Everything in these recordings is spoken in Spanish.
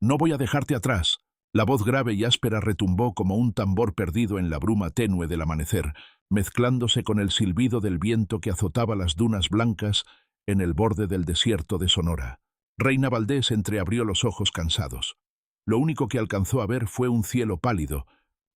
No voy a dejarte atrás. La voz grave y áspera retumbó como un tambor perdido en la bruma tenue del amanecer, mezclándose con el silbido del viento que azotaba las dunas blancas en el borde del desierto de Sonora. Reina Valdés entreabrió los ojos cansados. Lo único que alcanzó a ver fue un cielo pálido,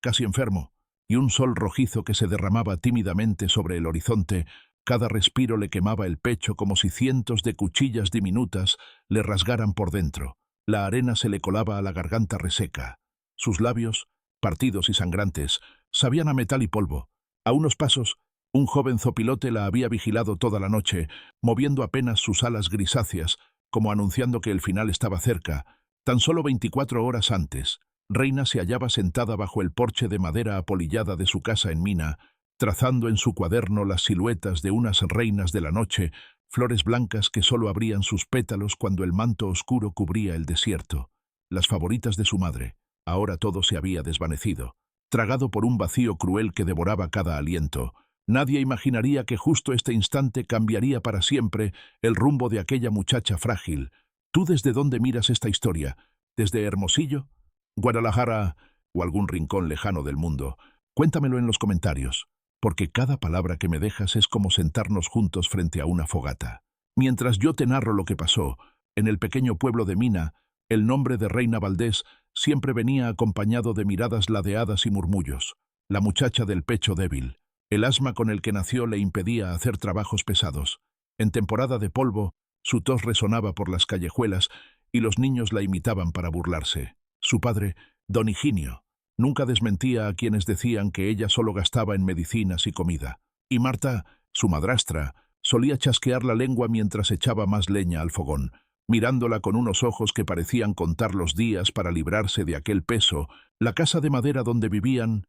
casi enfermo, y un sol rojizo que se derramaba tímidamente sobre el horizonte. Cada respiro le quemaba el pecho como si cientos de cuchillas diminutas le rasgaran por dentro. La arena se le colaba a la garganta reseca. Sus labios, partidos y sangrantes, sabían a metal y polvo. A unos pasos, un joven zopilote la había vigilado toda la noche, moviendo apenas sus alas grisáceas, como anunciando que el final estaba cerca. Tan solo 24 horas antes, Reina se hallaba sentada bajo el porche de madera apolillada de su casa en Mina, trazando en su cuaderno las siluetas de unas reinas de la noche, flores blancas que solo abrían sus pétalos cuando el manto oscuro cubría el desierto. Las favoritas de su madre. Ahora todo se había desvanecido, tragado por un vacío cruel que devoraba cada aliento. Nadie imaginaría que justo este instante cambiaría para siempre el rumbo de aquella muchacha frágil. ¿Tú desde dónde miras esta historia? ¿Desde Hermosillo, Guadalajara o algún rincón lejano del mundo? Cuéntamelo en los comentarios, porque cada palabra que me dejas es como sentarnos juntos frente a una fogata. Mientras yo te narro lo que pasó, en el pequeño pueblo de Mina, el nombre de Reina Valdés siempre venía acompañado de miradas ladeadas y murmullos. La muchacha del pecho débil. El asma con el que nació le impedía hacer trabajos pesados. En temporada de polvo, su tos resonaba por las callejuelas y los niños la imitaban para burlarse. Su padre, don Higinio, nunca desmentía a quienes decían que ella solo gastaba en medicinas y comida. Y Marta, su madrastra, solía chasquear la lengua mientras echaba más leña al fogón, mirándola con unos ojos que parecían contar los días para librarse de aquel peso. La casa de madera donde vivían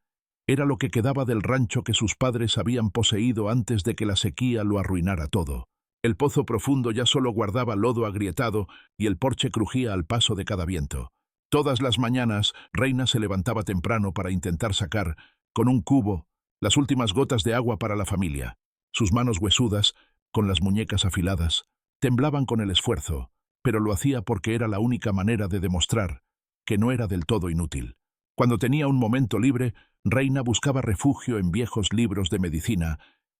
era lo que quedaba del rancho que sus padres habían poseído antes de que la sequía lo arruinara todo. El pozo profundo ya solo guardaba lodo agrietado y el porche crujía al paso de cada viento. Todas las mañanas, Reina se levantaba temprano para intentar sacar, con un cubo, las últimas gotas de agua para la familia. Sus manos huesudas, con las muñecas afiladas, temblaban con el esfuerzo, pero lo hacía porque era la única manera de demostrar que no era del todo inútil. Cuando tenía un momento libre, Reina buscaba refugio en viejos libros de medicina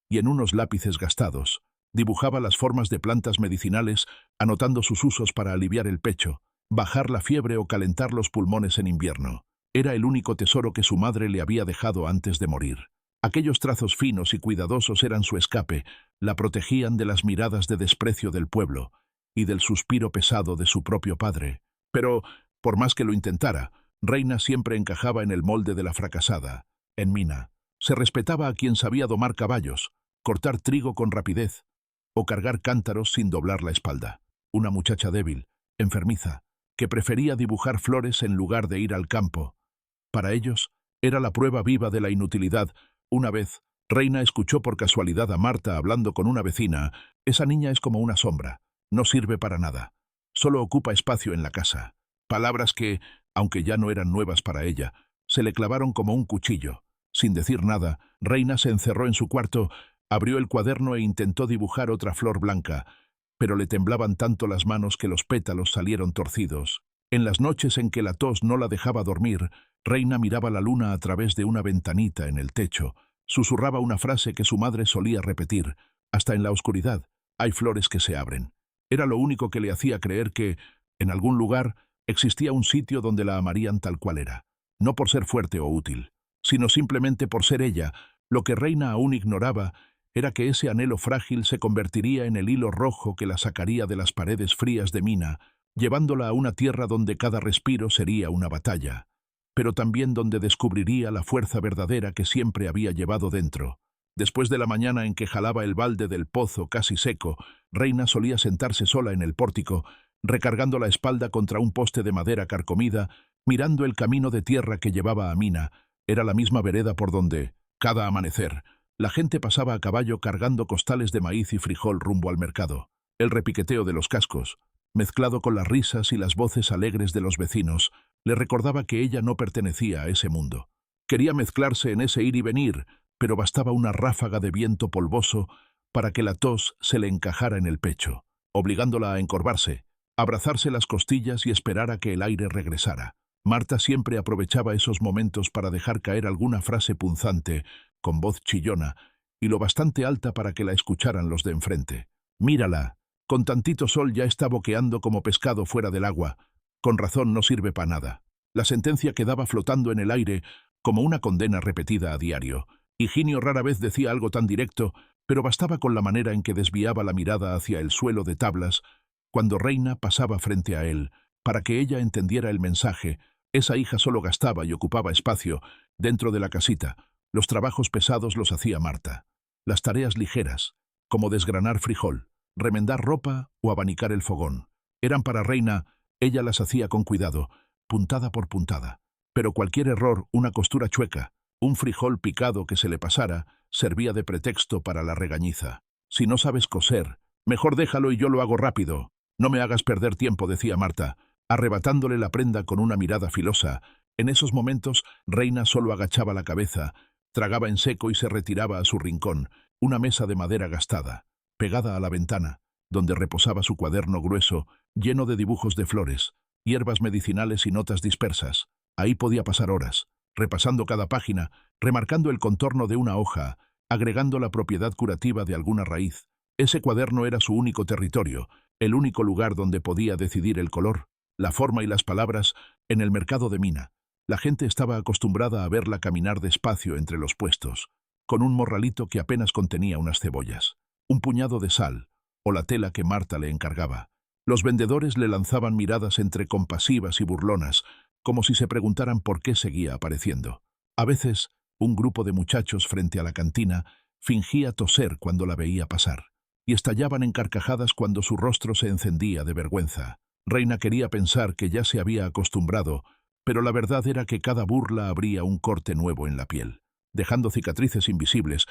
y en unos lápices gastados. Dibujaba las formas de plantas medicinales, anotando sus usos para aliviar el pecho, bajar la fiebre o calentar los pulmones en invierno. Era el único tesoro que su madre le había dejado antes de morir. Aquellos trazos finos y cuidadosos eran su escape, la protegían de las miradas de desprecio del pueblo y del suspiro pesado de su propio padre. Pero, por más que lo intentara, Reina siempre encajaba en el molde de la fracasada. En Mina, se respetaba a quien sabía domar caballos, cortar trigo con rapidez o cargar cántaros sin doblar la espalda. Una muchacha débil, enfermiza, que prefería dibujar flores en lugar de ir al campo. Para ellos, era la prueba viva de la inutilidad. Una vez, Reina escuchó por casualidad a Marta hablando con una vecina. Esa niña es como una sombra, no sirve para nada, solo ocupa espacio en la casa. Palabras que, aunque ya no eran nuevas para ella, se le clavaron como un cuchillo. Sin decir nada, Reina se encerró en su cuarto, abrió el cuaderno e intentó dibujar otra flor blanca, pero le temblaban tanto las manos que los pétalos salieron torcidos. En las noches en que la tos no la dejaba dormir, Reina miraba la luna a través de una ventanita en el techo. Susurraba una frase que su madre solía repetir: hasta en la oscuridad hay flores que se abren. Era lo único que le hacía creer que, en algún lugar, existía un sitio donde la amarían tal cual era, no por ser fuerte o útil, sino simplemente por ser ella. Lo que Reina aún ignoraba era que ese anhelo frágil se convertiría en el hilo rojo que la sacaría de las paredes frías de Mina, llevándola a una tierra donde cada respiro sería una batalla, pero también donde descubriría la fuerza verdadera que siempre había llevado dentro. Después de la mañana en que jalaba el balde del pozo casi seco, Reina solía sentarse sola en el pórtico, recargando la espalda contra un poste de madera carcomida, mirando el camino de tierra que llevaba a Mina. Era la misma vereda por donde, cada amanecer, la gente pasaba a caballo cargando costales de maíz y frijol rumbo al mercado. El repiqueteo de los cascos, mezclado con las risas y las voces alegres de los vecinos, le recordaba que ella no pertenecía a ese mundo. Quería mezclarse en ese ir y venir, pero bastaba una ráfaga de viento polvoso para que la tos se le encajara en el pecho, obligándola a encorvarse, abrazarse las costillas y esperar a que el aire regresara. Marta siempre aprovechaba esos momentos para dejar caer alguna frase punzante, con voz chillona, y lo bastante alta para que la escucharan los de enfrente. «Mírala, con tantito sol ya está boqueando como pescado fuera del agua. Con razón no sirve para nada». La sentencia quedaba flotando en el aire como una condena repetida a diario. Higinio rara vez decía algo tan directo, pero bastaba con la manera en que desviaba la mirada hacia el suelo de tablas cuando Reina pasaba frente a él, para que ella entendiera el mensaje. Esa hija solo gastaba y ocupaba espacio dentro de la casita. Los trabajos pesados los hacía Marta. Las tareas ligeras, como desgranar frijol, remendar ropa o abanicar el fogón, eran para Reina. Ella las hacía con cuidado, puntada por puntada. Pero cualquier error, una costura chueca, un frijol picado que se le pasara, servía de pretexto para la regañiza. «Si no sabes coser, mejor déjalo y yo lo hago rápido. No me hagas perder tiempo», decía Marta, arrebatándole la prenda con una mirada filosa. En esos momentos, Reina solo agachaba la cabeza, tragaba en seco y se retiraba a su rincón, una mesa de madera gastada, pegada a la ventana, donde reposaba su cuaderno grueso, lleno de dibujos de flores, hierbas medicinales y notas dispersas. Ahí podía pasar horas, repasando cada página, remarcando el contorno de una hoja, agregando la propiedad curativa de alguna raíz. Ese cuaderno era su único territorio, el único lugar donde podía decidir el color, la forma y las palabras. En el mercado de Mina, la gente estaba acostumbrada a verla caminar despacio entre los puestos, con un morralito que apenas contenía unas cebollas, un puñado de sal, o la tela que Marta le encargaba. Los vendedores le lanzaban miradas entre compasivas y burlonas, como si se preguntaran por qué seguía apareciendo. A veces, un grupo de muchachos frente a la cantina fingía toser cuando la veía pasar, y estallaban en carcajadas cuando su rostro se encendía de vergüenza. Reina quería pensar que ya se había acostumbrado, pero la verdad era que cada burla abría un corte nuevo en la piel, dejando cicatrices invisibles.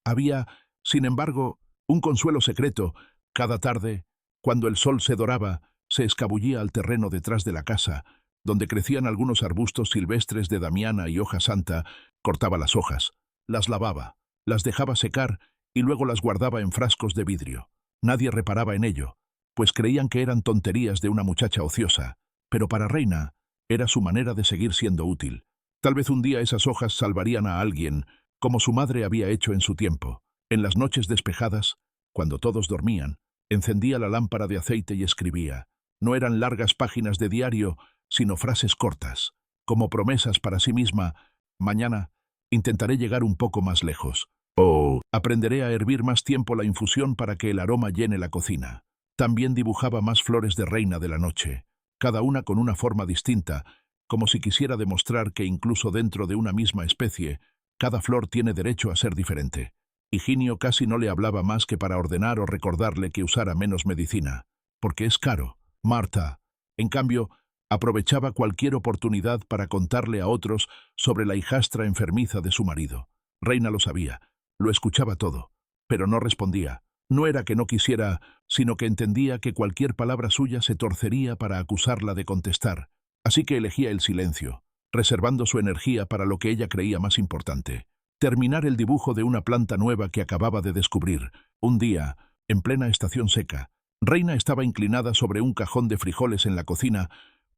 Había, sin embargo, un consuelo secreto. Cada tarde, cuando el sol se doraba, se escabullía al terreno detrás de la casa, donde crecían algunos arbustos silvestres de damiana y hoja santa, cortaba las hojas, las lavaba, las dejaba secar y luego las guardaba en frascos de vidrio. Nadie reparaba en ello, pues creían que eran tonterías de una muchacha ociosa, pero para Reina era su manera de seguir siendo útil. Tal vez un día esas hojas salvarían a alguien, como su madre había hecho en su tiempo. En las noches despejadas, cuando todos dormían, encendía la lámpara de aceite y escribía. No eran largas páginas de diario, sino frases cortas, como promesas para sí misma. «Mañana intentaré llegar un poco más lejos». «Oh, aprenderé a hervir más tiempo la infusión para que el aroma llene la cocina». También dibujaba más flores de Reina de la noche, cada una con una forma distinta, como si quisiera demostrar que incluso dentro de una misma especie, cada flor tiene derecho a ser diferente. Higinio casi no le hablaba más que para ordenar o recordarle que usara menos medicina, porque es caro. Marta, en cambio, aprovechaba cualquier oportunidad para contarle a otros sobre la hijastra enfermiza de su marido. Reina lo sabía, lo escuchaba todo, pero no respondía. No era que no quisiera, sino que entendía que cualquier palabra suya se torcería para acusarla de contestar, así que elegía el silencio, reservando su energía para lo que ella creía más importante: terminar el dibujo de una planta nueva que acababa de descubrir. Un día, en plena estación seca, Reina estaba inclinada sobre un cajón de frijoles en la cocina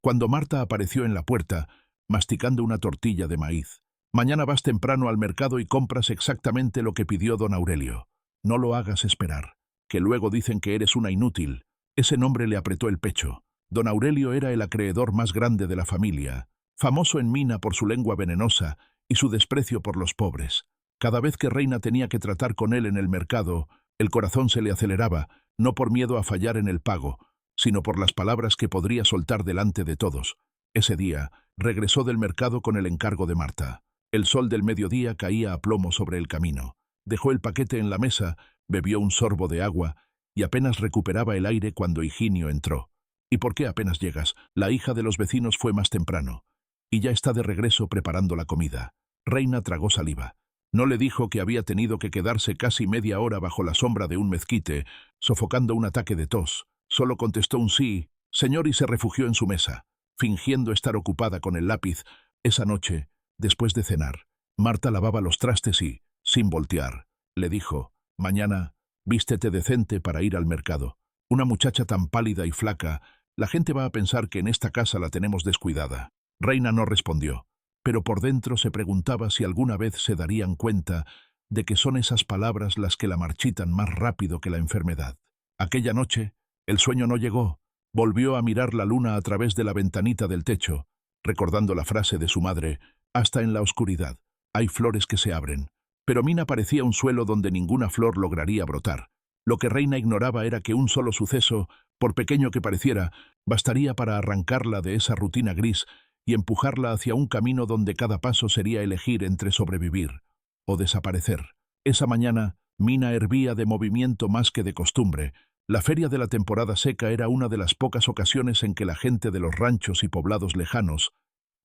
cuando Marta apareció en la puerta, masticando una tortilla de maíz. «Mañana vas temprano al mercado y compras exactamente lo que pidió don Aurelio. No lo hagas esperar, que luego dicen que eres una inútil». Ese nombre le apretó el pecho. Don Aurelio era el acreedor más grande de la familia, famoso en Mina por su lengua venenosa y su desprecio por los pobres. Cada vez que Reina tenía que tratar con él en el mercado, el corazón se le aceleraba, no por miedo a fallar en el pago, sino por las palabras que podría soltar delante de todos. Ese día, regresó del mercado con el encargo de Marta. El sol del mediodía caía a plomo sobre el camino. Dejó el paquete en la mesa, bebió un sorbo de agua y apenas recuperaba el aire cuando Higinio entró. «¿Y por qué apenas llegas? La hija de los vecinos fue más temprano y ya está de regreso preparando la comida». Reina tragó saliva. No le dijo que había tenido que quedarse casi media hora bajo la sombra de un mezquite, sofocando un ataque de tos. Solo contestó un sí, señor, y se refugió en su mesa, fingiendo estar ocupada con el lápiz. Esa noche, después de cenar, Marta lavaba los trastes y, sin voltear, le dijo: «Mañana, vístete decente para ir al mercado». Una muchacha tan pálida y flaca La gente va a pensar que en esta casa la tenemos descuidada. Reina no respondió, pero por dentro se preguntaba si alguna vez se darían cuenta de que son esas palabras las que la marchitan más rápido que la enfermedad. Aquella noche, el sueño no llegó. Volvió a mirar la luna a través de la ventanita del techo, recordando la frase de su madre: hasta en la oscuridad hay flores que se abren. Pero Mina parecía un suelo donde ninguna flor lograría brotar. Lo que Reina ignoraba era que un solo suceso, por pequeño que pareciera, bastaría para arrancarla de esa rutina gris y empujarla hacia un camino donde cada paso sería elegir entre sobrevivir o desaparecer. Esa mañana, Mina hervía de movimiento más que de costumbre. La feria de la temporada seca era una de las pocas ocasiones en que la gente de los ranchos y poblados lejanos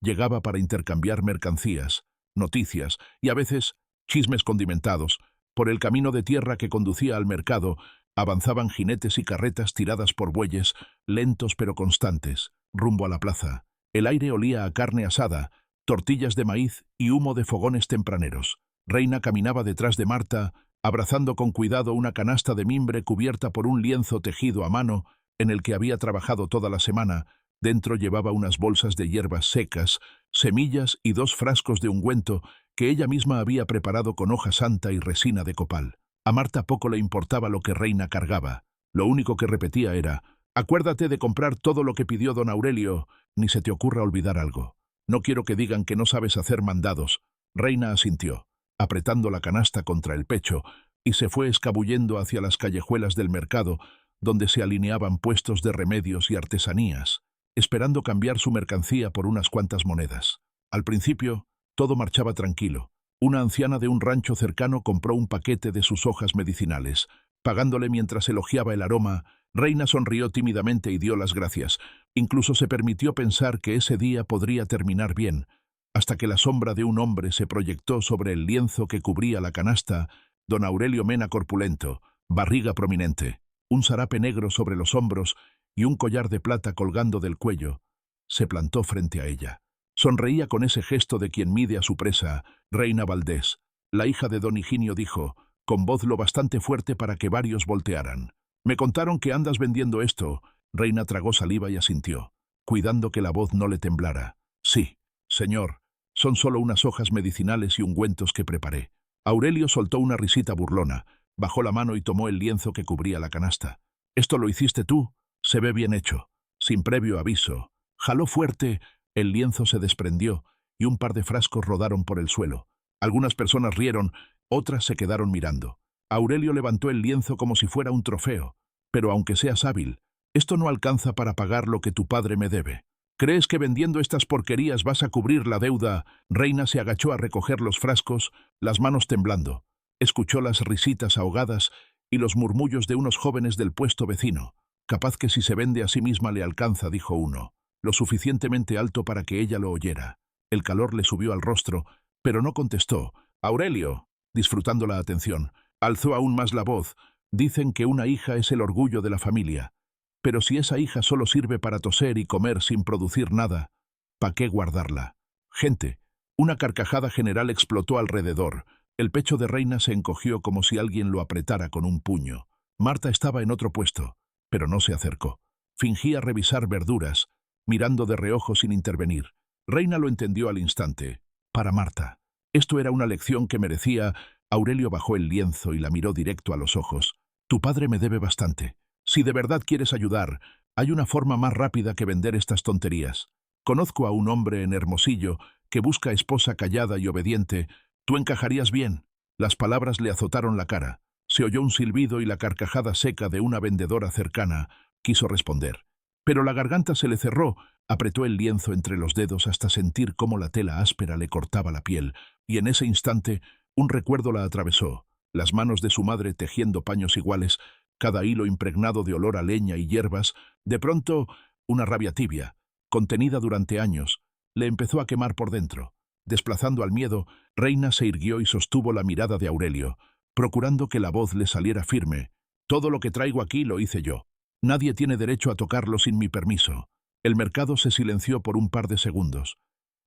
llegaba para intercambiar mercancías, noticias y a veces chismes condimentados. Por el camino de tierra que conducía al mercado avanzaban jinetes y carretas tiradas por bueyes, lentos pero constantes, rumbo a la plaza. El aire olía a carne asada, tortillas de maíz y humo de fogones tempraneros. Reina caminaba detrás de Marta, abrazando con cuidado una canasta de mimbre cubierta por un lienzo tejido a mano en el que había trabajado toda la semana. Dentro llevaba unas bolsas de hierbas secas, semillas y 2 frascos de ungüento que ella misma había preparado con hoja santa y resina de copal. A Marta poco le importaba lo que Reina cargaba. Lo único que repetía era: acuérdate de comprar todo lo que pidió don Aurelio, ni se te ocurra olvidar algo. No quiero que digan que no sabes hacer mandados. Reina asintió, apretando la canasta contra el pecho, y se fue escabullendo hacia las callejuelas del mercado, donde se alineaban puestos de remedios y artesanías, esperando cambiar su mercancía por unas cuantas monedas. Al principio, todo marchaba tranquilo. Una anciana de un rancho cercano compró un paquete de sus hojas medicinales. Pagándole mientras elogiaba el aroma, Reina sonrió tímidamente y dio las gracias. Incluso se permitió pensar que ese día podría terminar bien, hasta que la sombra de un hombre se proyectó sobre el lienzo que cubría la canasta. Don Aurelio Mena corpulento, barriga prominente, un zarape negro sobre los hombros y un collar de plata colgando del cuello, se plantó frente a ella. Sonreía con ese gesto de quien mide a su presa. Reina Valdés, la hija de don Higinio, dijo, con voz lo bastante fuerte para que varios voltearan. Me contaron que andas vendiendo esto. Reina tragó saliva y asintió, cuidando que la voz no le temblara. Sí, señor, son solo unas hojas medicinales y ungüentos que preparé. Aurelio soltó una risita burlona, bajó la mano y tomó el lienzo que cubría la canasta. ¿Esto lo hiciste tú? Se ve bien hecho. Sin previo aviso. Jaló fuerte. El lienzo se desprendió y un par de frascos rodaron por el suelo. Algunas personas rieron, otras se quedaron mirando. Aurelio levantó el lienzo como si fuera un trofeo. Pero aunque seas hábil, esto no alcanza para pagar lo que tu padre me debe. ¿Crees que vendiendo estas porquerías vas a cubrir la deuda? Reina se agachó a recoger los frascos, las manos temblando. Escuchó las risitas ahogadas y los murmullos de unos jóvenes del puesto vecino. Capaz que si se vende a sí misma le alcanza, dijo uno, lo suficientemente alto para que ella lo oyera. El calor le subió al rostro, pero no contestó. Aurelio, disfrutando la atención, alzó aún más la voz. Dicen que una hija es el orgullo de la familia. Pero si esa hija solo sirve para toser y comer sin producir nada, ¿pa' qué guardarla? Gente. Una carcajada general explotó alrededor. El pecho de Reina se encogió como si alguien lo apretara con un puño. Marta estaba en otro puesto, pero no se acercó. Fingía revisar verduras, mirando de reojo sin intervenir. Reina lo entendió al instante. Para Marta. Esto era una lección que merecía. Aurelio bajó el lienzo y la miró directo a los ojos. Tu padre me debe bastante. Si de verdad quieres ayudar, hay una forma más rápida que vender estas tonterías. Conozco a un hombre en Hermosillo que busca esposa callada y obediente. Tú encajarías bien. Las palabras le azotaron la cara. Se oyó un silbido y la carcajada seca de una vendedora cercana. Quiso responder. Pero la garganta se le cerró. Apretó el lienzo entre los dedos hasta sentir cómo la tela áspera le cortaba la piel, y en ese instante un recuerdo la atravesó. Las manos de su madre tejiendo paños iguales, cada hilo impregnado de olor a leña y hierbas. De pronto, una rabia tibia, contenida durante años, le empezó a quemar por dentro. Desplazando al miedo, Reina se irguió y sostuvo la mirada de Aurelio, procurando que la voz le saliera firme. Todo lo que traigo aquí lo hice yo. Nadie tiene derecho a tocarlo sin mi permiso. El mercado se silenció por un par de segundos,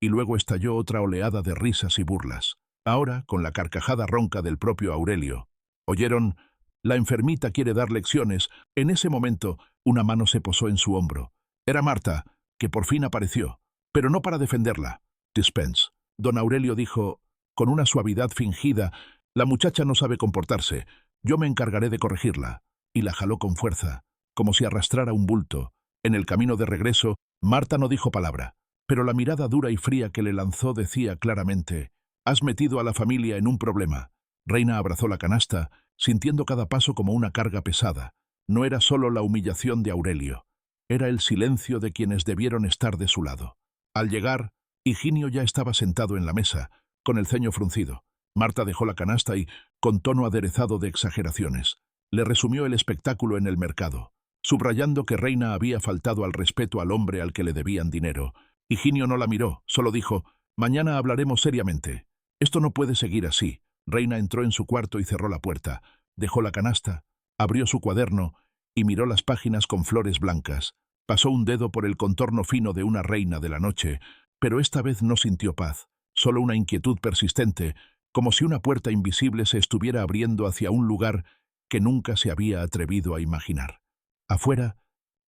y luego estalló otra oleada de risas y burlas. Ahora, con la carcajada ronca del propio Aurelio. ¿Oyeron? La enfermita quiere dar lecciones. En ese momento, una mano se posó en su hombro, Era Marta, que por fin apareció, pero no para defenderla. Dispense. Don Aurelio dijo, con una suavidad fingida, la muchacha no sabe comportarse, yo me encargaré de corregirla. Y la jaló con fuerza, como si arrastrara un bulto. En el camino de regreso, Marta no dijo palabra, pero la mirada dura y fría que le lanzó decía claramente, has metido a la familia en un problema. Reina abrazó la canasta, sintiendo cada paso como una carga pesada. No era solo la humillación de Aurelio, era el silencio de quienes debieron estar de su lado. Al llegar, Higinio ya estaba sentado en la mesa, con el ceño fruncido. Marta dejó la canasta y, con tono aderezado de exageraciones, le resumió el espectáculo en el mercado, subrayando que Reina había faltado al respeto al hombre al que le debían dinero. Higinio no la miró, solo dijo, mañana hablaremos seriamente. Esto no puede seguir así. Reina entró en su cuarto y cerró la puerta. Dejó la canasta, abrió su cuaderno y miró las páginas con flores blancas. Pasó un dedo por el contorno fino de una reina de la noche, pero esta vez no sintió paz, solo una inquietud persistente, como si una puerta invisible se estuviera abriendo hacia un lugar que nunca se había atrevido a imaginar. Afuera,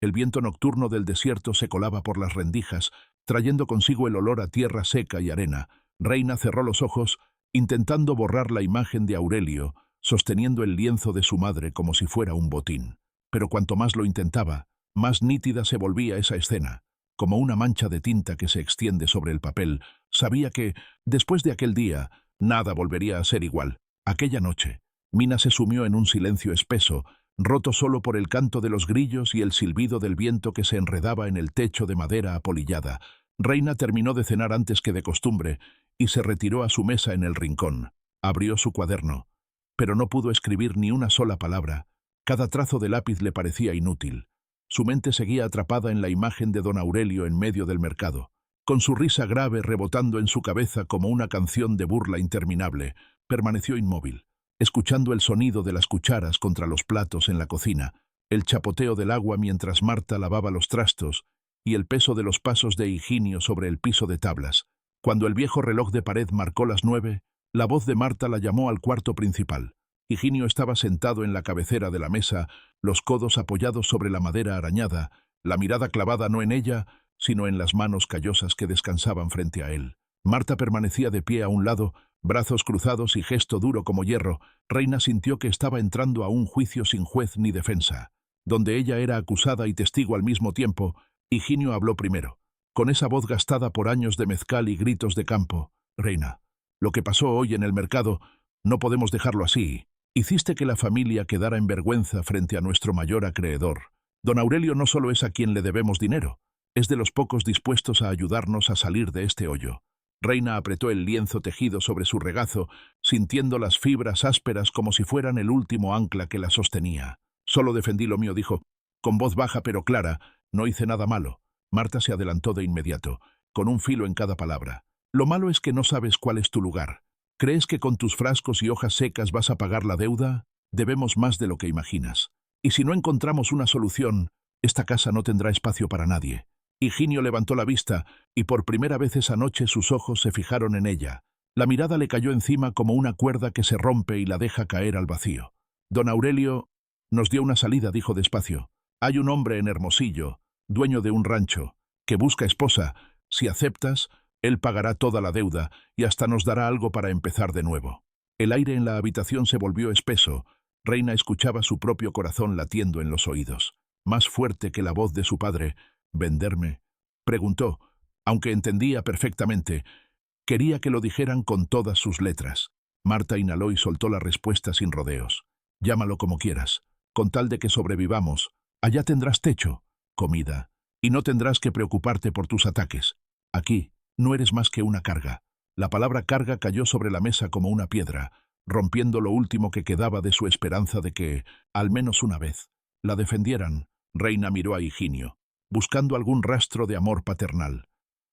el viento nocturno del desierto se colaba por las rendijas, trayendo consigo el olor a tierra seca y arena. Reina cerró los ojos, intentando borrar la imagen de Aurelio, sosteniendo el lienzo de su madre como si fuera un botín. Pero cuanto más lo intentaba, más nítida se volvía esa escena. Como una mancha de tinta que se extiende sobre el papel, sabía que, después de aquel día, nada volvería a ser igual. Aquella noche, Mina se sumió en un silencio espeso, roto solo por el canto de los grillos y el silbido del viento que se enredaba en el techo de madera apolillada. Reina terminó de cenar antes que de costumbre y se retiró a su mesa en el rincón. Abrió su cuaderno, pero no pudo escribir ni una sola palabra. Cada trazo de lápiz le parecía inútil. Su mente seguía atrapada en la imagen de don Aurelio en medio del mercado, con su risa grave rebotando en su cabeza como una canción de burla interminable. Permaneció inmóvil, escuchando el sonido de las cucharas contra los platos en la cocina, el chapoteo del agua mientras Marta lavaba los trastos y el peso de los pasos de Higinio sobre el piso de tablas. Cuando el viejo reloj de pared marcó las 9, la voz de Marta la llamó al cuarto principal. Higinio estaba sentado en la cabecera de la mesa, los codos apoyados sobre la madera arañada, la mirada clavada no en ella, sino en las manos callosas que descansaban frente a él. Marta permanecía de pie a un lado, brazos cruzados y gesto duro como hierro. Reina sintió que estaba entrando a un juicio sin juez ni defensa, donde ella era acusada y testigo al mismo tiempo. Higinio habló primero, con esa voz gastada por años de mezcal y gritos de campo. Reina, lo que pasó hoy en el mercado, no podemos dejarlo así. Hiciste que la familia quedara en vergüenza frente a nuestro mayor acreedor. Don Aurelio no solo es a quien le debemos dinero, es de los pocos dispuestos a ayudarnos a salir de este hoyo. Reina apretó el lienzo tejido sobre su regazo, sintiendo las fibras ásperas como si fueran el último ancla que la sostenía. Solo defendí lo mío, dijo, con voz baja pero clara. No hice nada malo. Marta se adelantó de inmediato, con un filo en cada palabra. Lo malo es que no sabes cuál es tu lugar. ¿Crees que con tus frascos y hojas secas vas a pagar la deuda? Debemos más de lo que imaginas. Y si no encontramos una solución, esta casa no tendrá espacio para nadie. Higinio levantó la vista, y por primera vez esa noche sus ojos se fijaron en ella. La mirada le cayó encima como una cuerda que se rompe y la deja caer al vacío. Don Aurelio nos dio una salida, dijo despacio. Hay un hombre en Hermosillo, dueño de un rancho, que busca esposa. Si aceptas, él pagará toda la deuda y hasta nos dará algo para empezar de nuevo. El aire en la habitación se volvió espeso. Reina escuchaba su propio corazón latiendo en los oídos, más fuerte que la voz de su padre. ¿Venderme?, preguntó, aunque entendía perfectamente. Quería que lo dijeran con todas sus letras. Marta inhaló y soltó la respuesta sin rodeos. Llámalo como quieras, con tal de que sobrevivamos. Allá tendrás techo, comida, y no tendrás que preocuparte por tus ataques. Aquí no eres más que una carga. La palabra carga cayó sobre la mesa como una piedra, rompiendo lo último que quedaba de su esperanza de que, al menos una vez, la defendieran. Reina miró a Higinio, buscando algún rastro de amor paternal,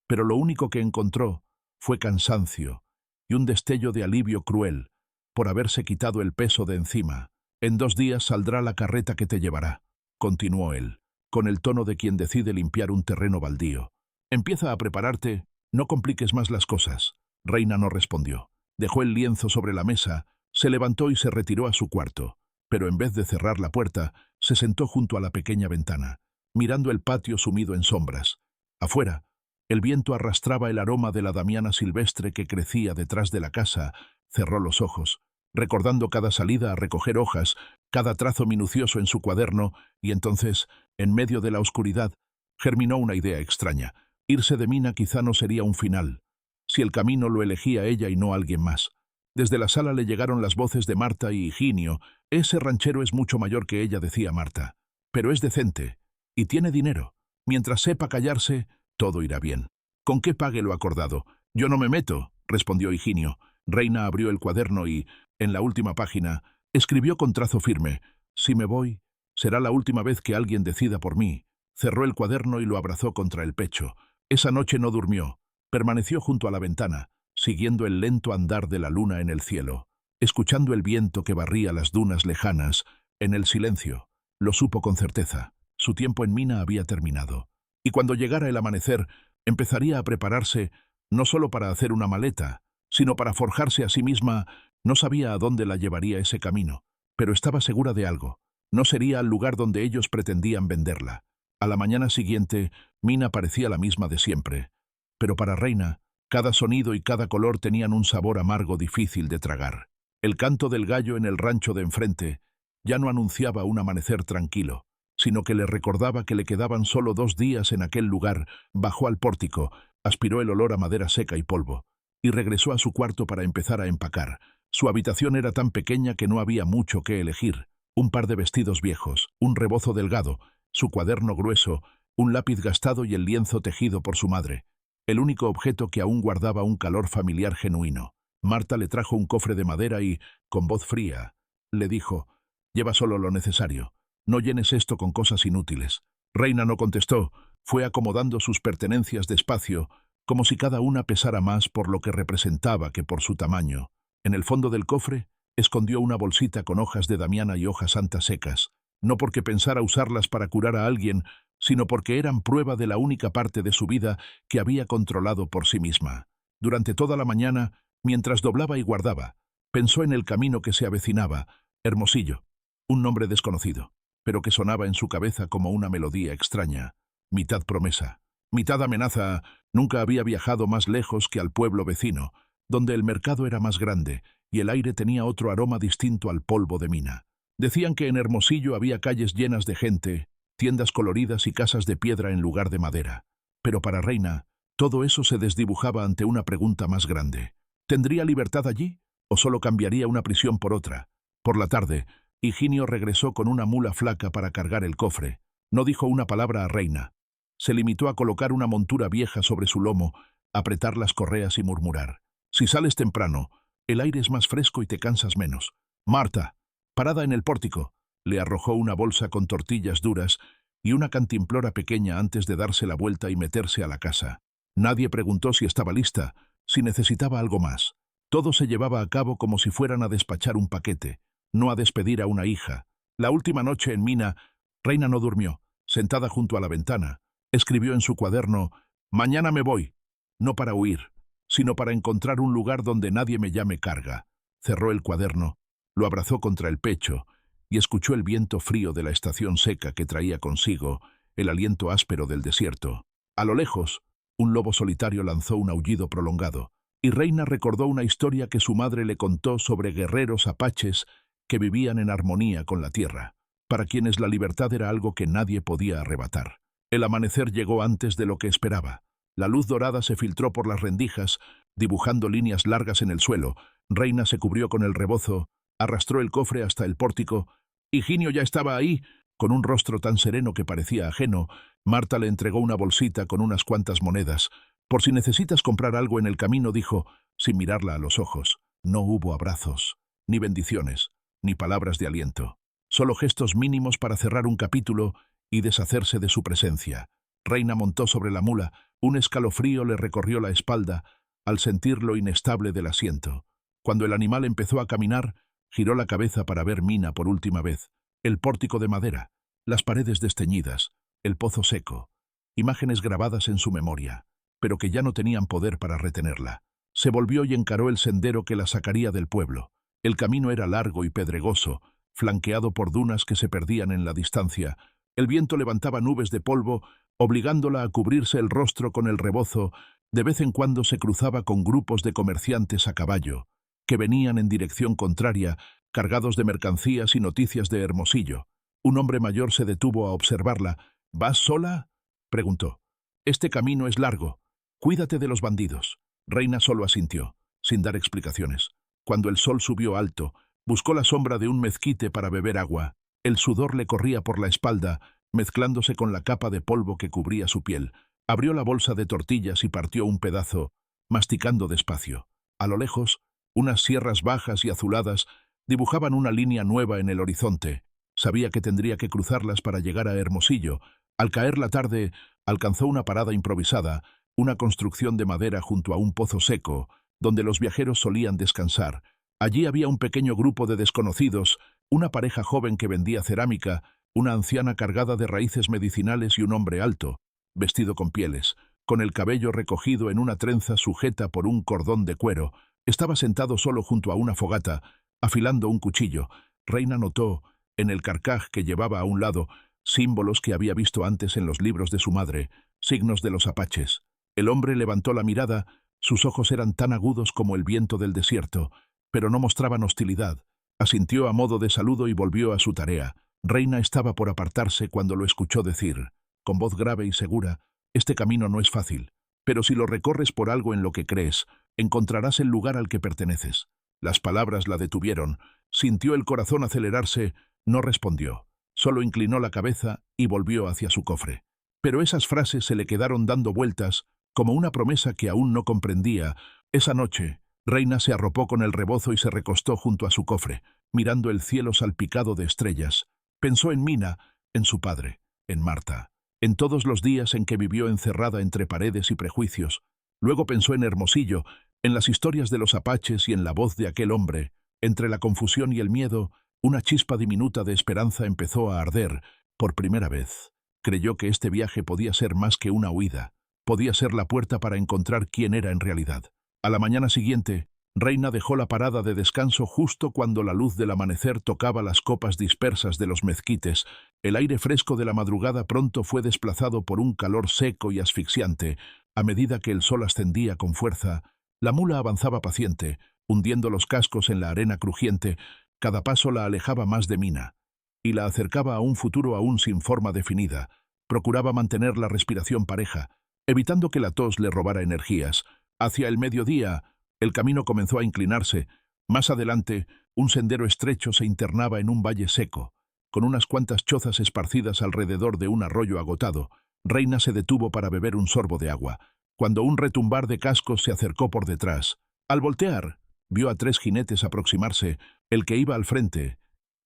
pero lo único que encontró fue cansancio y un destello de alivio cruel por haberse quitado el peso de encima. En 2 días saldrá la carreta que te llevará, continuó él, con el tono de quien decide limpiar un terreno baldío. Empieza a prepararte, no compliques más las cosas. Reina no respondió. Dejó el lienzo sobre la mesa, se levantó y se retiró a su cuarto, pero en vez de cerrar la puerta, se sentó junto a la pequeña ventana. mirando el patio sumido en sombras. Afuera, el viento arrastraba el aroma de la damiana silvestre que crecía detrás de la casa. Cerró los ojos, recordando cada salida a recoger hojas, cada trazo minucioso en su cuaderno, y entonces, en medio de la oscuridad, germinó una idea extraña. Irse de Mina quizá no sería un final, si el camino lo elegía ella y no alguien más. Desde la sala le llegaron las voces de Marta y Higinio. Ese ranchero es mucho mayor que ella, decía Marta, pero es decente, y tiene dinero. Mientras sepa callarse, todo irá bien. ¿Con qué pague lo acordado? Yo no me meto, respondió Higinio. Reina abrió el cuaderno y, en la última página, escribió con trazo firme: si me voy, será la última vez que alguien decida por mí. Cerró el cuaderno y lo abrazó contra el pecho. Esa noche no durmió. Permaneció junto a la ventana, siguiendo el lento andar de la luna en el cielo, escuchando el viento que barría las dunas lejanas. En el silencio, lo supo con certeza. Su tiempo en Mina había terminado. Y cuando llegara el amanecer, empezaría a prepararse no solo para hacer una maleta, sino para forjarse a sí misma. No sabía a dónde la llevaría ese camino, pero estaba segura de algo: no sería al lugar donde ellos pretendían venderla. A la mañana siguiente, Mina parecía la misma de siempre, pero para Reina, cada sonido y cada color tenían un sabor amargo difícil de tragar. El canto del gallo en el rancho de enfrente ya no anunciaba un amanecer tranquilo, sino que le recordaba que le quedaban solo 2 días en aquel lugar. Bajó al pórtico, aspiró el olor a madera seca y polvo, y regresó a su cuarto para empezar a empacar. Su habitación era tan pequeña que no había mucho que elegir: un par de vestidos viejos, un rebozo delgado, su cuaderno grueso, un lápiz gastado y el lienzo tejido por su madre. El único objeto que aún guardaba un calor familiar genuino. Marta le trajo un cofre de madera y, con voz fría, le dijo: lleva solo lo necesario. No llenes esto con cosas inútiles. Reina no contestó. Fue acomodando sus pertenencias despacio, como si cada una pesara más por lo que representaba que por su tamaño. En el fondo del cofre, escondió una bolsita con hojas de damiana y hojas santas secas, no porque pensara usarlas para curar a alguien, sino porque eran prueba de la única parte de su vida que había controlado por sí misma. Durante toda la mañana, mientras doblaba y guardaba, pensó en el camino que se avecinaba: Hermosillo, un nombre desconocido, pero que sonaba en su cabeza como una melodía extraña, mitad promesa, mitad amenaza. Nunca había viajado más lejos que al pueblo vecino, donde el mercado era más grande y el aire tenía otro aroma distinto al polvo de Mina. Decían que en Hermosillo había calles llenas de gente, tiendas coloridas y casas de piedra en lugar de madera. Pero para Reina, todo eso se desdibujaba ante una pregunta más grande: ¿tendría libertad allí o solo cambiaría una prisión por otra? Por la tarde, Higinio regresó con una mula flaca para cargar el cofre. No dijo una palabra a Reina. Se limitó a colocar una montura vieja sobre su lomo, apretar las correas y murmurar: si sales temprano, el aire es más fresco y te cansas menos. Marta, parada en el pórtico, le arrojó una bolsa con tortillas duras y una cantimplora pequeña antes de darse la vuelta y meterse a la casa. Nadie preguntó si estaba lista, si necesitaba algo más. Todo se llevaba a cabo como si fueran a despachar un paquete, no a despedir a una hija. La última noche en Mina, Reina no durmió. Sentada junto a la ventana, escribió en su cuaderno: mañana me voy, no para huir, sino para encontrar un lugar donde nadie me llame carga. Cerró el cuaderno, lo abrazó contra el pecho y escuchó el viento frío de la estación seca que traía consigo el aliento áspero del desierto. A lo lejos, un lobo solitario lanzó un aullido prolongado, y Reina recordó una historia que su madre le contó sobre guerreros apaches que vivían en armonía con la tierra, para quienes la libertad era algo que nadie podía arrebatar. El amanecer llegó antes de lo que esperaba. La luz dorada se filtró por las rendijas, dibujando líneas largas en el suelo. Reina se cubrió con el rebozo, arrastró el cofre hasta el pórtico. Higinio ya estaba ahí, con un rostro tan sereno que parecía ajeno. Marta le entregó una bolsita con unas cuantas monedas. Por si necesitas comprar algo en el camino, dijo, sin mirarla a los ojos. No hubo abrazos, ni bendiciones, ni palabras de aliento. Solo gestos mínimos para cerrar un capítulo y deshacerse de su presencia. Reina montó sobre la mula. Un escalofrío le recorrió la espalda al sentir lo inestable del asiento. Cuando el animal empezó a caminar, giró la cabeza para ver Mina por última vez. El pórtico de madera, las paredes desteñidas, el pozo seco, imágenes grabadas en su memoria, pero que ya no tenían poder para retenerla. Se volvió y encaró el sendero que la sacaría del pueblo. El camino era largo y pedregoso, flanqueado por dunas que se perdían en la distancia, El viento levantaba nubes de polvo, obligándola a cubrirse el rostro con el rebozo. De vez en cuando se cruzaba con grupos de comerciantes a caballo, que venían en dirección contraria, cargados de mercancías y noticias de Hermosillo. Un hombre mayor se detuvo a observarla. ¿Vas sola?, preguntó. Este camino es largo. Cuídate de los bandidos. Reina solo asintió, sin dar explicaciones. Cuando el sol subió alto, buscó la sombra de un mezquite para beber agua. El sudor le corría por la espalda, mezclándose con la capa de polvo que cubría su piel. Abrió la bolsa de tortillas y partió un pedazo, masticando despacio. A lo lejos, unas sierras bajas y azuladas dibujaban una línea nueva en el horizonte. Sabía que tendría que cruzarlas para llegar a Hermosillo. Al caer la tarde, alcanzó una parada improvisada, una construcción de madera junto a un pozo seco, donde los viajeros solían descansar. Allí había un pequeño grupo de desconocidos, una pareja joven que vendía cerámica, una anciana cargada de raíces medicinales y un hombre alto, vestido con pieles, con el cabello recogido en una trenza sujeta por un cordón de cuero. Estaba sentado solo junto a una fogata, afilando un cuchillo. Reina notó, en el carcaj que llevaba a un lado, símbolos que había visto antes en los libros de su madre, signos de los apaches. El hombre levantó la mirada, sus ojos eran tan agudos como el viento del desierto, pero no mostraban hostilidad. Asintió a modo de saludo y volvió a su tarea. Reina estaba por apartarse cuando lo escuchó decir, con voz grave y segura, «Este camino no es fácil, pero si lo recorres por algo en lo que crees, encontrarás el lugar al que perteneces». Las palabras la detuvieron. Sintió el corazón acelerarse, no respondió. Solo inclinó la cabeza y volvió hacia su cofre. Pero esas frases se le quedaron dando vueltas, como una promesa que aún no comprendía. Esa noche, Reina se arropó con el rebozo y se recostó junto a su cofre, mirando el cielo salpicado de estrellas. Pensó en Mina, en su padre, en Marta, en todos los días en que vivió encerrada entre paredes y prejuicios. Luego pensó en Hermosillo, en las historias de los apaches y en la voz de aquel hombre. Entre la confusión y el miedo, una chispa diminuta de esperanza empezó a arder. Por primera vez, creyó que este viaje podía ser más que una huida. Podía ser la puerta para encontrar quién era en realidad. A la mañana siguiente, Reina dejó la parada de descanso justo cuando la luz del amanecer tocaba las copas dispersas de los mezquites. El aire fresco de la madrugada pronto fue desplazado por un calor seco y asfixiante. A medida que el sol ascendía con fuerza, la mula avanzaba paciente, hundiendo los cascos en la arena crujiente. Cada paso la alejaba más de Mina y la acercaba a un futuro aún sin forma definida. Procuraba mantener la respiración pareja, evitando que la tos le robara energías. Hacia el mediodía, el camino comenzó a inclinarse. Más adelante, un sendero estrecho se internaba en un valle seco, con unas cuantas chozas esparcidas alrededor de un arroyo agotado. Reina se detuvo para beber un sorbo de agua, cuando un retumbar de cascos se acercó por detrás. Al voltear, vio a 3 jinetes aproximarse. El que iba al frente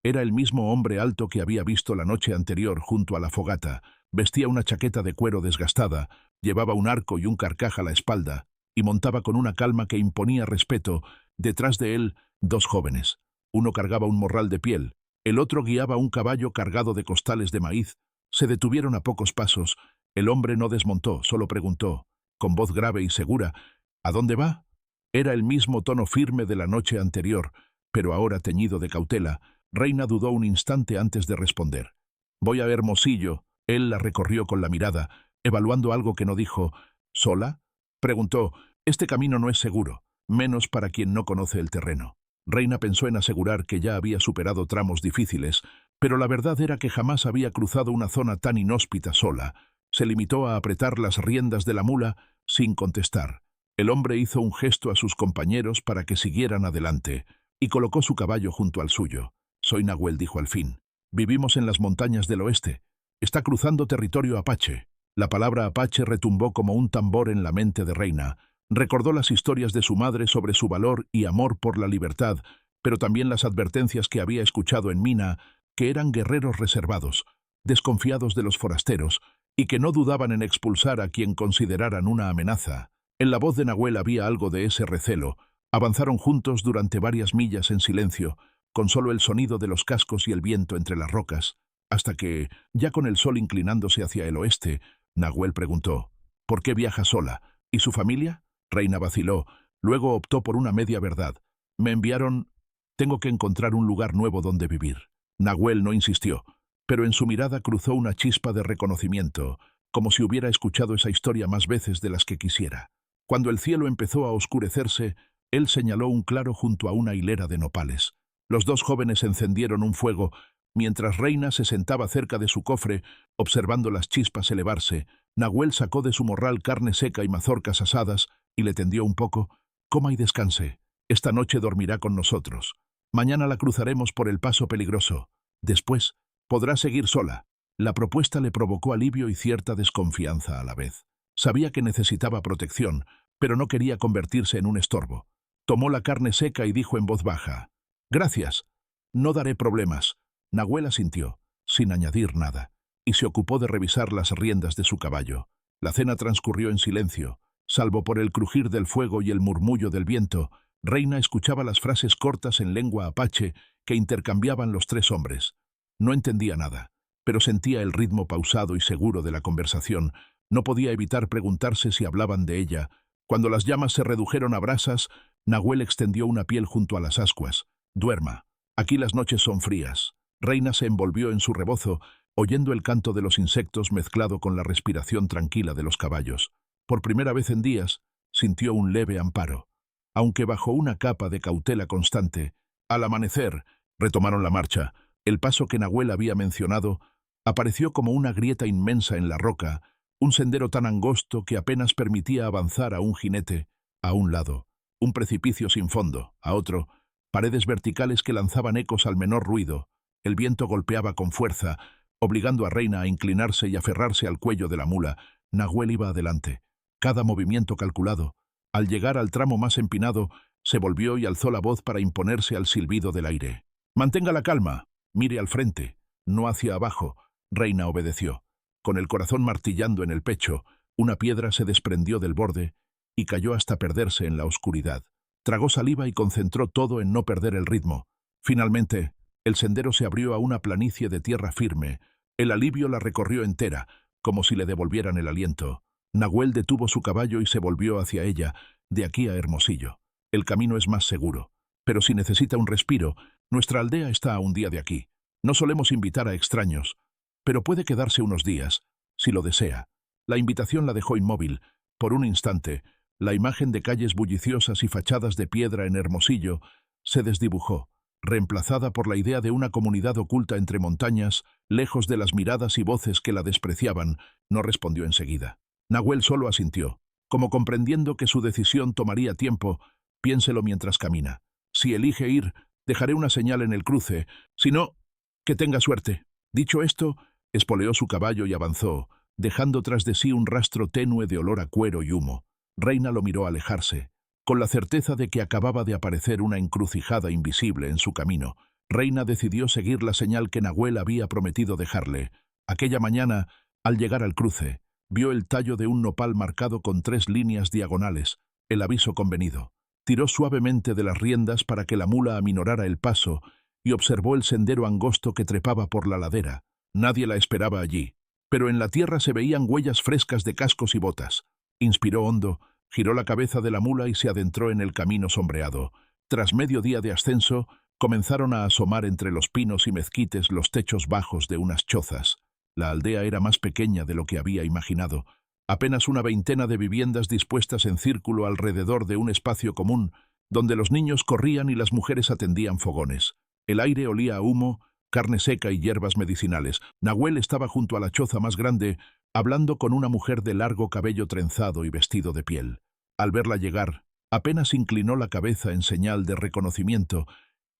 era el mismo hombre alto que había visto la noche anterior junto a la fogata. Vestía una chaqueta de cuero desgastada, llevaba un arco y un carcaj a la espalda, y montaba con una calma que imponía respeto. Detrás de él, 2 jóvenes. Uno cargaba un morral de piel, el otro guiaba un caballo cargado de costales de maíz. Se detuvieron a pocos pasos. El hombre no desmontó, solo preguntó, con voz grave y segura, «¿A dónde va?». Era el mismo tono firme de la noche anterior, pero ahora teñido de cautela. Reina dudó un instante antes de responder. «Voy a Hermosillo». Él la recorrió con la mirada, evaluando algo que no dijo. «¿Sola?», preguntó. «Este camino no es seguro, menos para quien no conoce el terreno». Reina pensó en asegurar que ya había superado tramos difíciles, pero la verdad era que jamás había cruzado una zona tan inhóspita sola. Se limitó a apretar las riendas de la mula sin contestar. El hombre hizo un gesto a sus compañeros para que siguieran adelante y colocó su caballo junto al suyo. «Soy Nahuel», dijo al fin. «Vivimos en las montañas del oeste. Está cruzando territorio apache». La palabra apache retumbó como un tambor en la mente de Reina. Recordó las historias de su madre sobre su valor y amor por la libertad, pero también las advertencias que había escuchado en Mina, que eran guerreros reservados, desconfiados de los forasteros, y que no dudaban en expulsar a quien consideraran una amenaza. En la voz de Nahuel había algo de ese recelo. Avanzaron juntos durante varias millas en silencio, con solo el sonido de los cascos y el viento entre las rocas, hasta que, ya con el sol inclinándose hacia el oeste, Nahuel preguntó, «¿Por qué viaja sola? ¿Y su familia?». Reina vaciló, luego optó por una media verdad. «Me enviaron. Tengo que encontrar un lugar nuevo donde vivir». Nahuel no insistió. pero en su mirada cruzó una chispa de reconocimiento, como si hubiera escuchado esa historia más veces de las que quisiera. Cuando el cielo empezó a oscurecerse, él señaló un claro junto a una hilera de nopales. Los dos jóvenes encendieron un fuego, mientras Reina se sentaba cerca de su cofre, observando las chispas elevarse. Nahuel sacó de su morral carne seca y mazorcas asadas y le tendió un poco. «Coma y descanse. Esta noche dormirá con nosotros. Mañana la cruzaremos por el paso peligroso. Después, podrá seguir sola». La propuesta le provocó alivio y cierta desconfianza a la vez. Sabía que necesitaba protección, pero no quería convertirse en un estorbo. Tomó la carne seca y dijo en voz baja: «Gracias. No daré problemas». Nahuel asintió, sin añadir nada, y se ocupó de revisar las riendas de su caballo. La cena transcurrió en silencio. Salvo por el crujir del fuego y el murmullo del viento, Reina escuchaba las frases cortas en lengua apache que intercambiaban los tres hombres. No entendía nada, pero sentía el ritmo pausado y seguro de la conversación. No podía evitar preguntarse si hablaban de ella. Cuando las llamas se redujeron a brasas, Nahuel extendió una piel junto a las ascuas. «Duerma. Aquí las noches son frías». Reina se envolvió en su rebozo, oyendo el canto de los insectos mezclado con la respiración tranquila de los caballos. Por primera vez en días, sintió un leve amparo. Aunque bajo una capa de cautela constante, al amanecer, retomaron la marcha. El paso que Nahuel había mencionado apareció como una grieta inmensa en la roca, un sendero tan angosto que apenas permitía avanzar a un jinete. A un lado, un precipicio sin fondo; a otro, paredes verticales que lanzaban ecos al menor ruido. El viento golpeaba con fuerza, obligando a Reina a inclinarse y aferrarse al cuello de la mula. Nahuel iba adelante, cada movimiento calculado. Al llegar al tramo más empinado, se volvió y alzó la voz para imponerse al silbido del aire. «Mantenga la calma. Mire al frente, no hacia abajo». Reina obedeció. Con el corazón martillando en el pecho, una piedra se desprendió del borde y cayó hasta perderse en la oscuridad. Tragó saliva y concentró todo en no perder el ritmo. Finalmente, el sendero se abrió a una planicie de tierra firme. El alivio la recorrió entera, como si le devolvieran el aliento. Nahuel detuvo su caballo y se volvió hacia ella. «De aquí a Hermosillo. El camino es más seguro. Pero si necesita un respiro, nuestra aldea está a un día de aquí. No solemos invitar a extraños, pero puede quedarse unos días, si lo desea». La invitación la dejó inmóvil. Por un instante, la imagen de calles bulliciosas y fachadas de piedra en Hermosillo se desdibujó, reemplazada por la idea de una comunidad oculta entre montañas, lejos de las miradas y voces que la despreciaban. No respondió enseguida. Nahuel solo asintió, como comprendiendo que su decisión tomaría tiempo. «Piénselo mientras camina. Si elige ir, dejaré una señal en el cruce. Si no, que tenga suerte». Dicho esto, espoleó su caballo y avanzó, dejando tras de sí un rastro tenue de olor a cuero y humo. Reina lo miró alejarse, con la certeza de que acababa de aparecer una encrucijada invisible en su camino. Reina decidió seguir la señal que Nahuel había prometido dejarle. Aquella mañana, al llegar al cruce, vio el tallo de un nopal marcado con 3 líneas diagonales, el aviso convenido. Tiró suavemente de las riendas para que la mula aminorara el paso y observó el sendero angosto que trepaba por la ladera. Nadie la esperaba allí, pero en la tierra se veían huellas frescas de cascos y botas. Inspiró hondo, giró la cabeza de la mula y se adentró en el camino sombreado. Tras medio día de ascenso, comenzaron a asomar entre los pinos y mezquites los techos bajos de unas chozas. La aldea era más pequeña de lo que había imaginado. Apenas una veintena de viviendas dispuestas en círculo alrededor de un espacio común, donde los niños corrían y las mujeres atendían fogones. El aire olía a humo, carne seca y hierbas medicinales. Nahuel estaba junto a la choza más grande, hablando con una mujer de largo cabello trenzado y vestido de piel. Al verla llegar, apenas inclinó la cabeza en señal de reconocimiento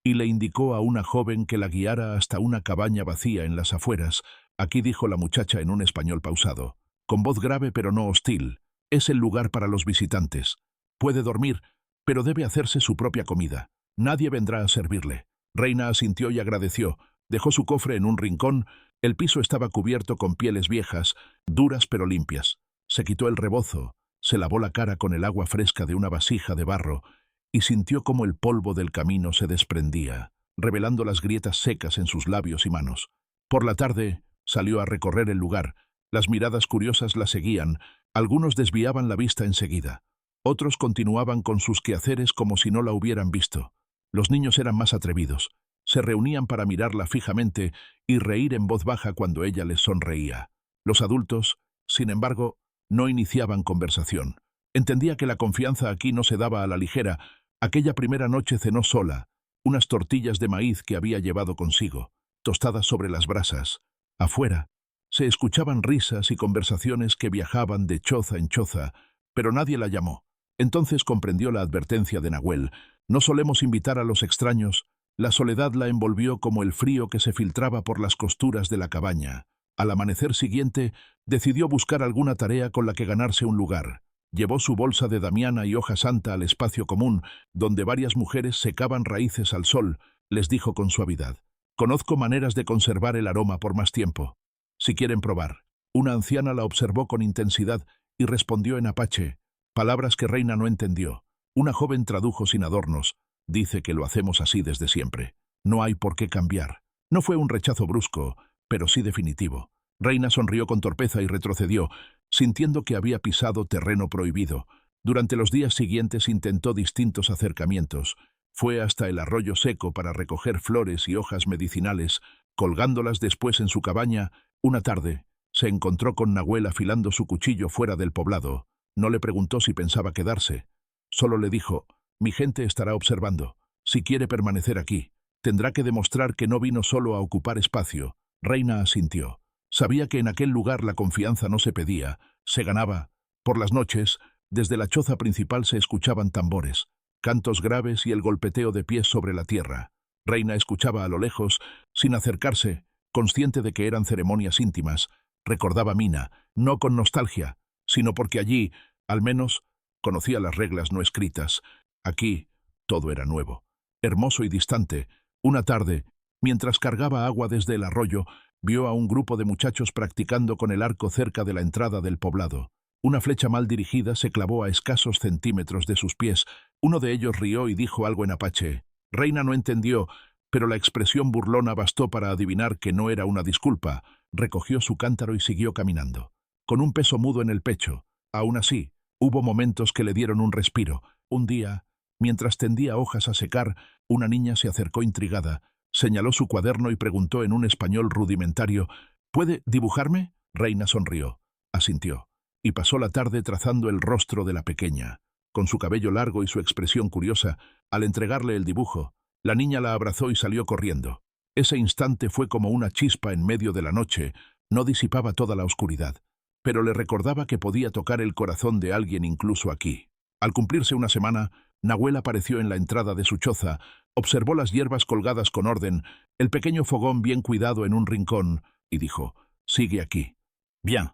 y le indicó a una joven que la guiara hasta una cabaña vacía en las afueras. «Aquí», dijo la muchacha en un español pausado, con voz grave pero no hostil, «es el lugar para los visitantes. Puede dormir, pero debe hacerse su propia comida. Nadie vendrá a servirle». Reina asintió y agradeció. Dejó su cofre en un rincón. El piso estaba cubierto con pieles viejas, duras pero limpias. Se quitó el rebozo, se lavó la cara con el agua fresca de una vasija de barro y sintió cómo el polvo del camino se desprendía, revelando las grietas secas en sus labios y manos. Por la tarde salió a recorrer el lugar. Las miradas curiosas la seguían. Algunos desviaban la vista enseguida. Otros continuaban con sus quehaceres como si no la hubieran visto. Los niños eran más atrevidos. se reunían para mirarla fijamente y reír en voz baja cuando ella les sonreía. Los adultos, sin embargo, no iniciaban conversación. Entendía que la confianza aquí no se daba a la ligera. Aquella primera noche cenó sola, unas tortillas de maíz que había llevado consigo, tostadas sobre las brasas. Afuera, se escuchaban risas y conversaciones que viajaban de choza en choza, pero nadie la llamó. Entonces comprendió la advertencia de Nahuel. No solemos invitar a los extraños. La soledad la envolvió como el frío que se filtraba por las costuras de la cabaña. Al amanecer siguiente, decidió buscar alguna tarea con la que ganarse un lugar. Llevó su bolsa de damiana y hoja santa al espacio común, donde varias mujeres secaban raíces al sol. Les dijo con suavidad: «Conozco maneras de conservar el aroma por más tiempo. Si quieren probar». Una anciana la observó con intensidad y respondió en apache, palabras que Reina no entendió. Una joven tradujo sin adornos: «Dice que lo hacemos así desde siempre. No hay por qué cambiar». No fue un rechazo brusco, pero sí definitivo. Reina sonrió con torpeza y retrocedió, sintiendo que había pisado terreno prohibido. Durante los días siguientes intentó distintos acercamientos. Fue hasta el arroyo seco para recoger flores y hojas medicinales, colgándolas después en su cabaña. Una tarde, se encontró con Nahuel afilando su cuchillo fuera del poblado. No le preguntó si pensaba quedarse. Solo le dijo: «Mi gente estará observando. Si quiere permanecer aquí, tendrá que demostrar que no vino solo a ocupar espacio». Reina asintió. Sabía que en aquel lugar la confianza no se pedía, se ganaba. Por las noches, desde la choza principal se escuchaban tambores, cantos graves y el golpeteo de pies sobre la tierra. Reina escuchaba a lo lejos, sin acercarse, consciente de que eran ceremonias íntimas. Recordaba Mina, no con nostalgia, sino porque allí, al menos, conocía las reglas no escritas. Aquí, todo era nuevo, hermoso y distante. Una tarde, mientras cargaba agua desde el arroyo, vio a un grupo de muchachos practicando con el arco cerca de la entrada del poblado. Una flecha mal dirigida se clavó a escasos centímetros de sus pies. Uno de ellos rió y dijo algo en apache. Reina no entendió, pero la expresión burlona bastó para adivinar que no era una disculpa. Recogió su cántaro y siguió caminando, con un peso mudo en el pecho. Aún así, hubo momentos que le dieron un respiro. Un día, mientras tendía hojas a secar, una niña se acercó intrigada. Señaló su cuaderno y preguntó en un español rudimentario: «¿Puede dibujarme?» Reina sonrió, asintió, y pasó la tarde trazando el rostro de la pequeña. Con su cabello largo y su expresión curiosa, al entregarle el dibujo, la niña la abrazó y salió corriendo. Ese instante fue como una chispa en medio de la noche. No disipaba toda la oscuridad, pero le recordaba que podía tocar el corazón de alguien incluso aquí. Al cumplirse una semana, Nahuel apareció en la entrada de su choza. Observó las hierbas colgadas con orden, el pequeño fogón bien cuidado en un rincón, y dijo: «Sigue aquí». «Bien.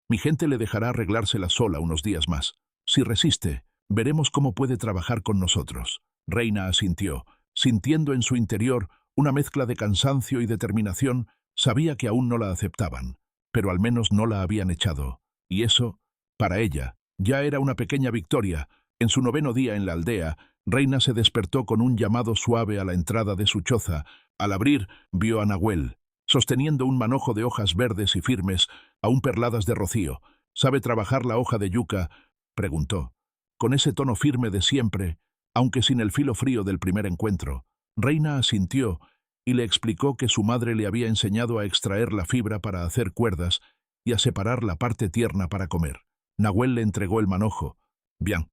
Mi gente le dejará arreglársela sola unos días más. Si resiste, veremos cómo puede trabajar con nosotros». Reina asintió, sintiendo en su interior una mezcla de cansancio y determinación. Sabía que aún no la aceptaban, pero al menos no la habían echado, y eso, para ella, ya era una pequeña victoria. En su 9º día en la aldea, Reina se despertó con un llamado suave a la entrada de su choza. Al abrir, vio a Nahuel, sosteniendo un manojo de hojas verdes y firmes, aún perladas de rocío. «¿Sabe trabajar la hoja de yuca?», preguntó, con ese tono firme de siempre, aunque sin el filo frío del primer encuentro. Reina asintió y le explicó que su madre le había enseñado a extraer la fibra para hacer cuerdas y a separar la parte tierna para comer. Nahuel le entregó el manojo. «Bien.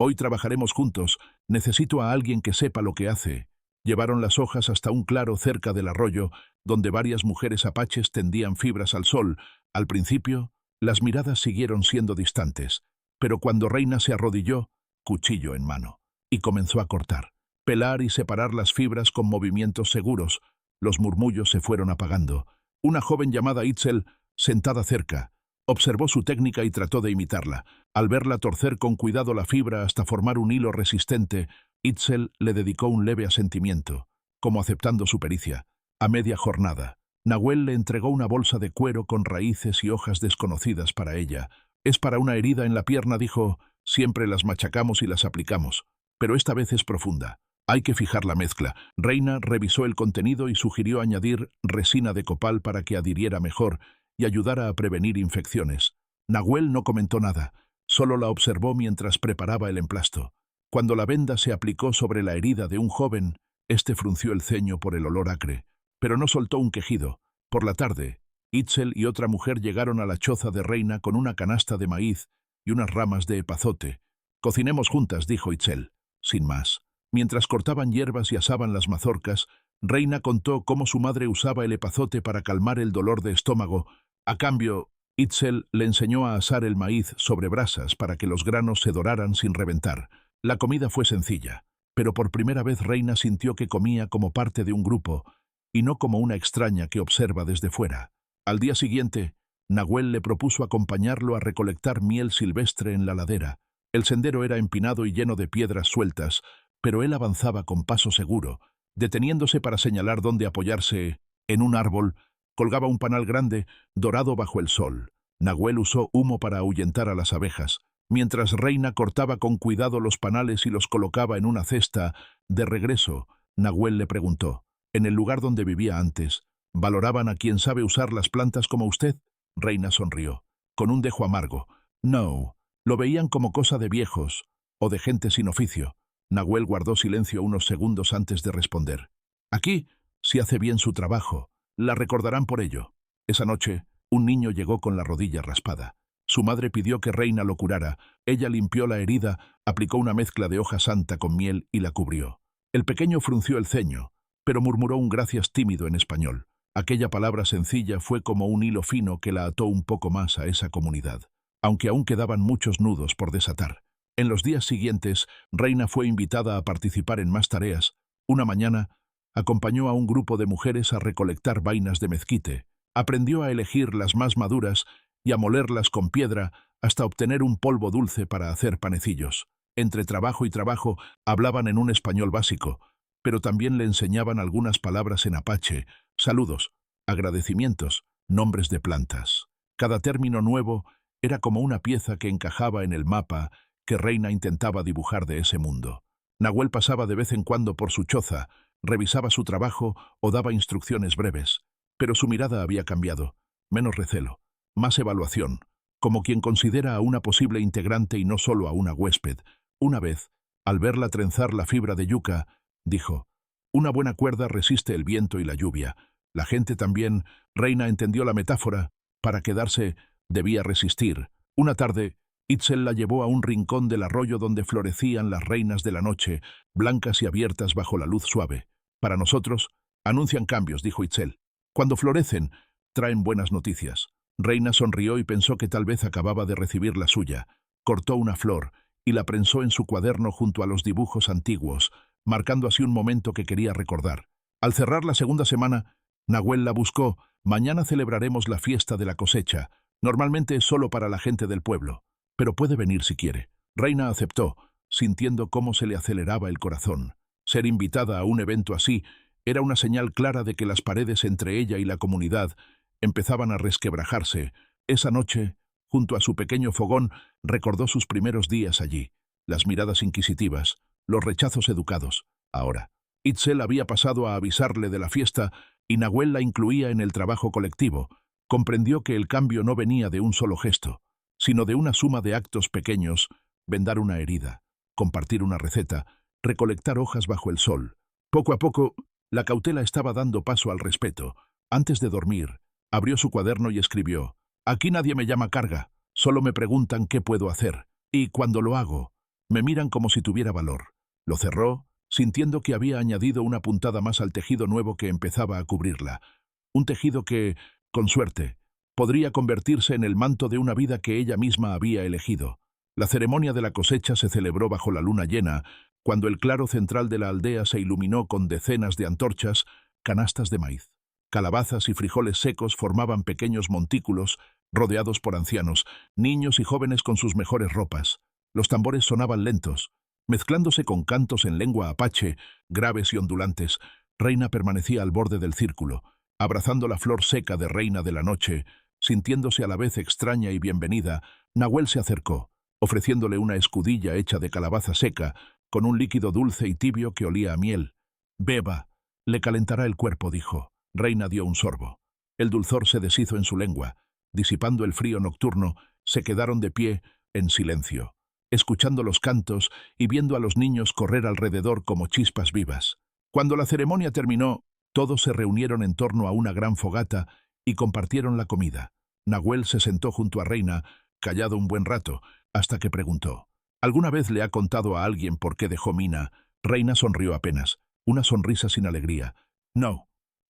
Hoy trabajaremos juntos. Necesito a alguien que sepa lo que hace». Llevaron las hojas hasta un claro cerca del arroyo, donde varias mujeres apaches tendían fibras al sol. Al principio, las miradas siguieron siendo distantes, pero cuando Reina se arrodilló, cuchillo en mano, y comenzó a cortar, pelar y separar las fibras con movimientos seguros, los murmullos se fueron apagando. Una joven llamada Itzel, sentada cerca, observó su técnica y trató de imitarla. Al verla torcer con cuidado la fibra hasta formar un hilo resistente, Itzel le dedicó un leve asentimiento, como aceptando su pericia. A media jornada, Nahuel le entregó una bolsa de cuero con raíces y hojas desconocidas para ella. «Es para una herida en la pierna», dijo. «Siempre las machacamos y las aplicamos, pero esta vez es profunda. Hay que fijar la mezcla». Reina revisó el contenido y sugirió añadir resina de copal para que adhiriera mejor y ayudara a prevenir infecciones. Nahuel no comentó nada, solo la observó mientras preparaba el emplasto. Cuando la venda se aplicó sobre la herida de un joven, Este frunció el ceño por el olor acre, pero no soltó un quejido. Por la tarde, Itzel y otra mujer llegaron a la choza de Reina con una canasta de maíz y unas ramas de epazote. «Cocinemos juntas», dijo Itzel, sin más. Mientras cortaban hierbas y asaban las mazorcas, Reina contó cómo su madre usaba el epazote para calmar el dolor de estómago. A cambio, Itzel le enseñó a asar el maíz sobre brasas para que los granos se doraran sin reventar. La comida fue sencilla, pero por primera vez Reina sintió que comía como parte de un grupo y no como una extraña que observa desde fuera. Al día siguiente, Nahuel le propuso acompañarlo a recolectar miel silvestre en la ladera. El sendero era empinado y lleno de piedras sueltas, pero él avanzaba con paso seguro, deteniéndose para señalar dónde apoyarse. En un árbol colgaba un panal grande, dorado bajo el sol. Nahuel usó humo para ahuyentar a las abejas, mientras Reina cortaba con cuidado los panales y los colocaba en una cesta. De regreso, Nahuel le preguntó: «¿En el lugar donde vivía antes, valoraban a quien sabe usar las plantas como usted?» Reina sonrió, con un dejo amargo. «No, lo veían como cosa de viejos o de gente sin oficio». Nahuel guardó silencio unos segundos antes de responder. «Aquí, si hace bien su trabajo, la recordarán por ello». Esa noche, un niño llegó con la rodilla raspada. Su madre pidió que Reina lo curara. Ella limpió la herida, aplicó una mezcla de hoja santa con miel y la cubrió. El pequeño frunció el ceño, pero murmuró un gracias tímido en español. Aquella palabra sencilla fue como un hilo fino que la ató un poco más a esa comunidad, aunque aún quedaban muchos nudos por desatar. En los días siguientes, Reina fue invitada a participar en más tareas. Una mañana, acompañó a un grupo de mujeres a recolectar vainas de mezquite. Aprendió a elegir las más maduras y a molerlas con piedra hasta obtener un polvo dulce para hacer panecillos. Entre trabajo y trabajo, hablaban en un español básico, pero también le enseñaban algunas palabras en apache: saludos, agradecimientos, nombres de plantas. Cada término nuevo era como una pieza que encajaba en el mapa que Reina intentaba dibujar de ese mundo. Nahuel pasaba de vez en cuando por su choza, revisaba su trabajo o daba instrucciones breves, pero su mirada había cambiado. Menos recelo, más evaluación, como quien considera a una posible integrante y no solo a una huésped. Una vez, al verla trenzar la fibra de yuca, dijo: «Una buena cuerda resiste el viento y la lluvia». La gente también. Reina entendió la metáfora. Para quedarse, debía resistir. Una tarde, Itzel la llevó a un rincón del arroyo donde florecían las reinas de la noche, blancas y abiertas bajo la luz suave. «Para nosotros, anuncian cambios», dijo Itzel. «Cuando florecen, traen buenas noticias». Reina sonrió y pensó que tal vez acababa de recibir la suya. Cortó una flor y la prensó en su cuaderno junto a los dibujos antiguos, marcando así un momento que quería recordar. Al cerrar la segunda semana, Nahuel la buscó. «Mañana celebraremos la fiesta de la cosecha. Normalmente es solo para la gente del pueblo, pero puede venir si quiere». Reina aceptó, sintiendo cómo se le aceleraba el corazón. Ser invitada a un evento así era una señal clara de que las paredes entre ella y la comunidad empezaban a resquebrajarse. Esa noche, junto a su pequeño fogón, recordó sus primeros días allí, las miradas inquisitivas, los rechazos educados. Ahora, Itzel había pasado a avisarle de la fiesta y Nahuel la incluía en el trabajo colectivo. Comprendió que el cambio no venía de un solo gesto, sino de una suma de actos pequeños: vendar una herida, compartir una receta, recolectar hojas bajo el sol. Poco a poco, la cautela estaba dando paso al respeto. Antes de dormir, abrió su cuaderno y escribió: «Aquí nadie me llama carga, solo me preguntan qué puedo hacer, y cuando lo hago, me miran como si tuviera valor». Lo cerró, sintiendo que había añadido una puntada más al tejido nuevo que empezaba a cubrirla. Un tejido que, con suerte, podría convertirse en el manto de una vida que ella misma había elegido. La ceremonia de la cosecha se celebró bajo la luna llena, cuando el claro central de la aldea se iluminó con decenas de antorchas. Canastas de maíz, calabazas y frijoles secos formaban pequeños montículos, rodeados por ancianos, niños y jóvenes con sus mejores ropas. Los tambores sonaban lentos, mezclándose con cantos en lengua apache, graves y ondulantes. Reina permanecía al borde del círculo, abrazando la flor seca de Reina de la Noche, sintiéndose a la vez extraña y bienvenida. Nahuel se acercó, ofreciéndole una escudilla hecha de calabaza seca, con un líquido dulce y tibio que olía a miel. «Beba, le calentará el cuerpo», dijo. Reina dio un sorbo. El dulzor se deshizo en su lengua. Disipando el frío nocturno, se quedaron de pie, en silencio, escuchando los cantos y viendo a los niños correr alrededor como chispas vivas. Cuando la ceremonia terminó, todos se reunieron en torno a una gran fogata y compartieron la comida. Nahuel se sentó junto a Reina, callado un buen rato, hasta que preguntó: ¿alguna vez le ha contado a alguien por qué dejó Mina? Reina sonrió apenas, una sonrisa sin alegría. No.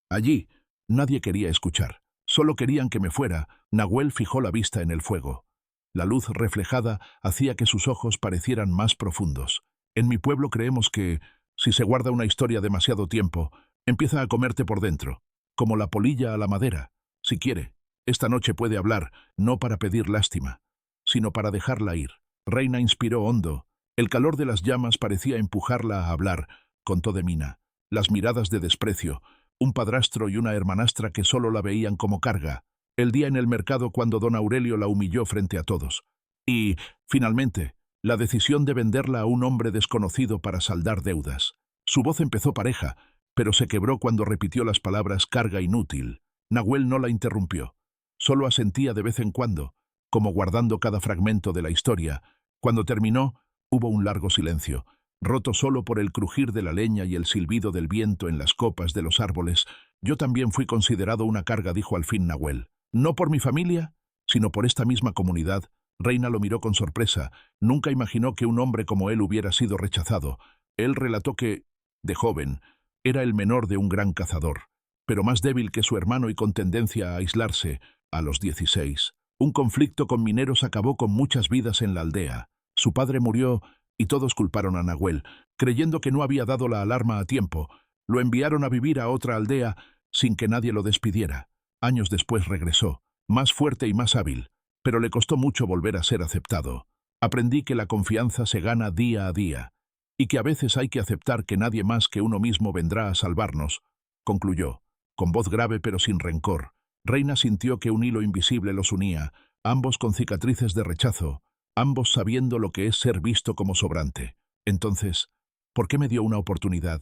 Allí, nadie quería escuchar. Solo querían que me fuera. Nahuel fijó la vista en el fuego. La luz reflejada hacía que sus ojos parecieran más profundos. En mi pueblo creemos que, si se guarda una historia demasiado tiempo, empieza a comerte por dentro, como la polilla a la madera. Si quiere, esta noche puede hablar, no para pedir lástima, sino para dejarla ir. Reina inspiró hondo. El calor de las llamas parecía empujarla a hablar. Contó de Mina. Las miradas de desprecio, un padrastro y una hermanastra que solo la veían como carga. El día en el mercado cuando don Aurelio la humilló frente a todos. Y, finalmente, la decisión de venderla a un hombre desconocido para saldar deudas. Su voz empezó pareja, pero se quebró cuando repitió las palabras carga inútil. Nahuel no la interrumpió. Solo asentía de vez en cuando, como guardando cada fragmento de la historia. Cuando terminó, hubo un largo silencio, roto solo por el crujir de la leña y el silbido del viento en las copas de los árboles. Yo también fui considerado una carga, dijo al fin Nahuel. No por mi familia, sino por esta misma comunidad. Reina lo miró con sorpresa. Nunca imaginó que un hombre como él hubiera sido rechazado. Él relató que, de joven, era el menor de un gran cazador, pero más débil que su hermano y con tendencia a aislarse. A los 16, un conflicto con mineros acabó con muchas vidas en la aldea. Su padre murió y todos culparon a Nahuel, creyendo que no había dado la alarma a tiempo. Lo enviaron a vivir a otra aldea sin que nadie lo despidiera. Años después regresó, más fuerte y más hábil, pero le costó mucho volver a ser aceptado. Aprendí que la confianza se gana día a día, y que a veces hay que aceptar que nadie más que uno mismo vendrá a salvarnos, concluyó, con voz grave pero sin rencor. Reina sintió que un hilo invisible los unía, ambos con cicatrices de rechazo, ambos sabiendo lo que es ser visto como sobrante. Entonces, ¿por qué me dio una oportunidad?,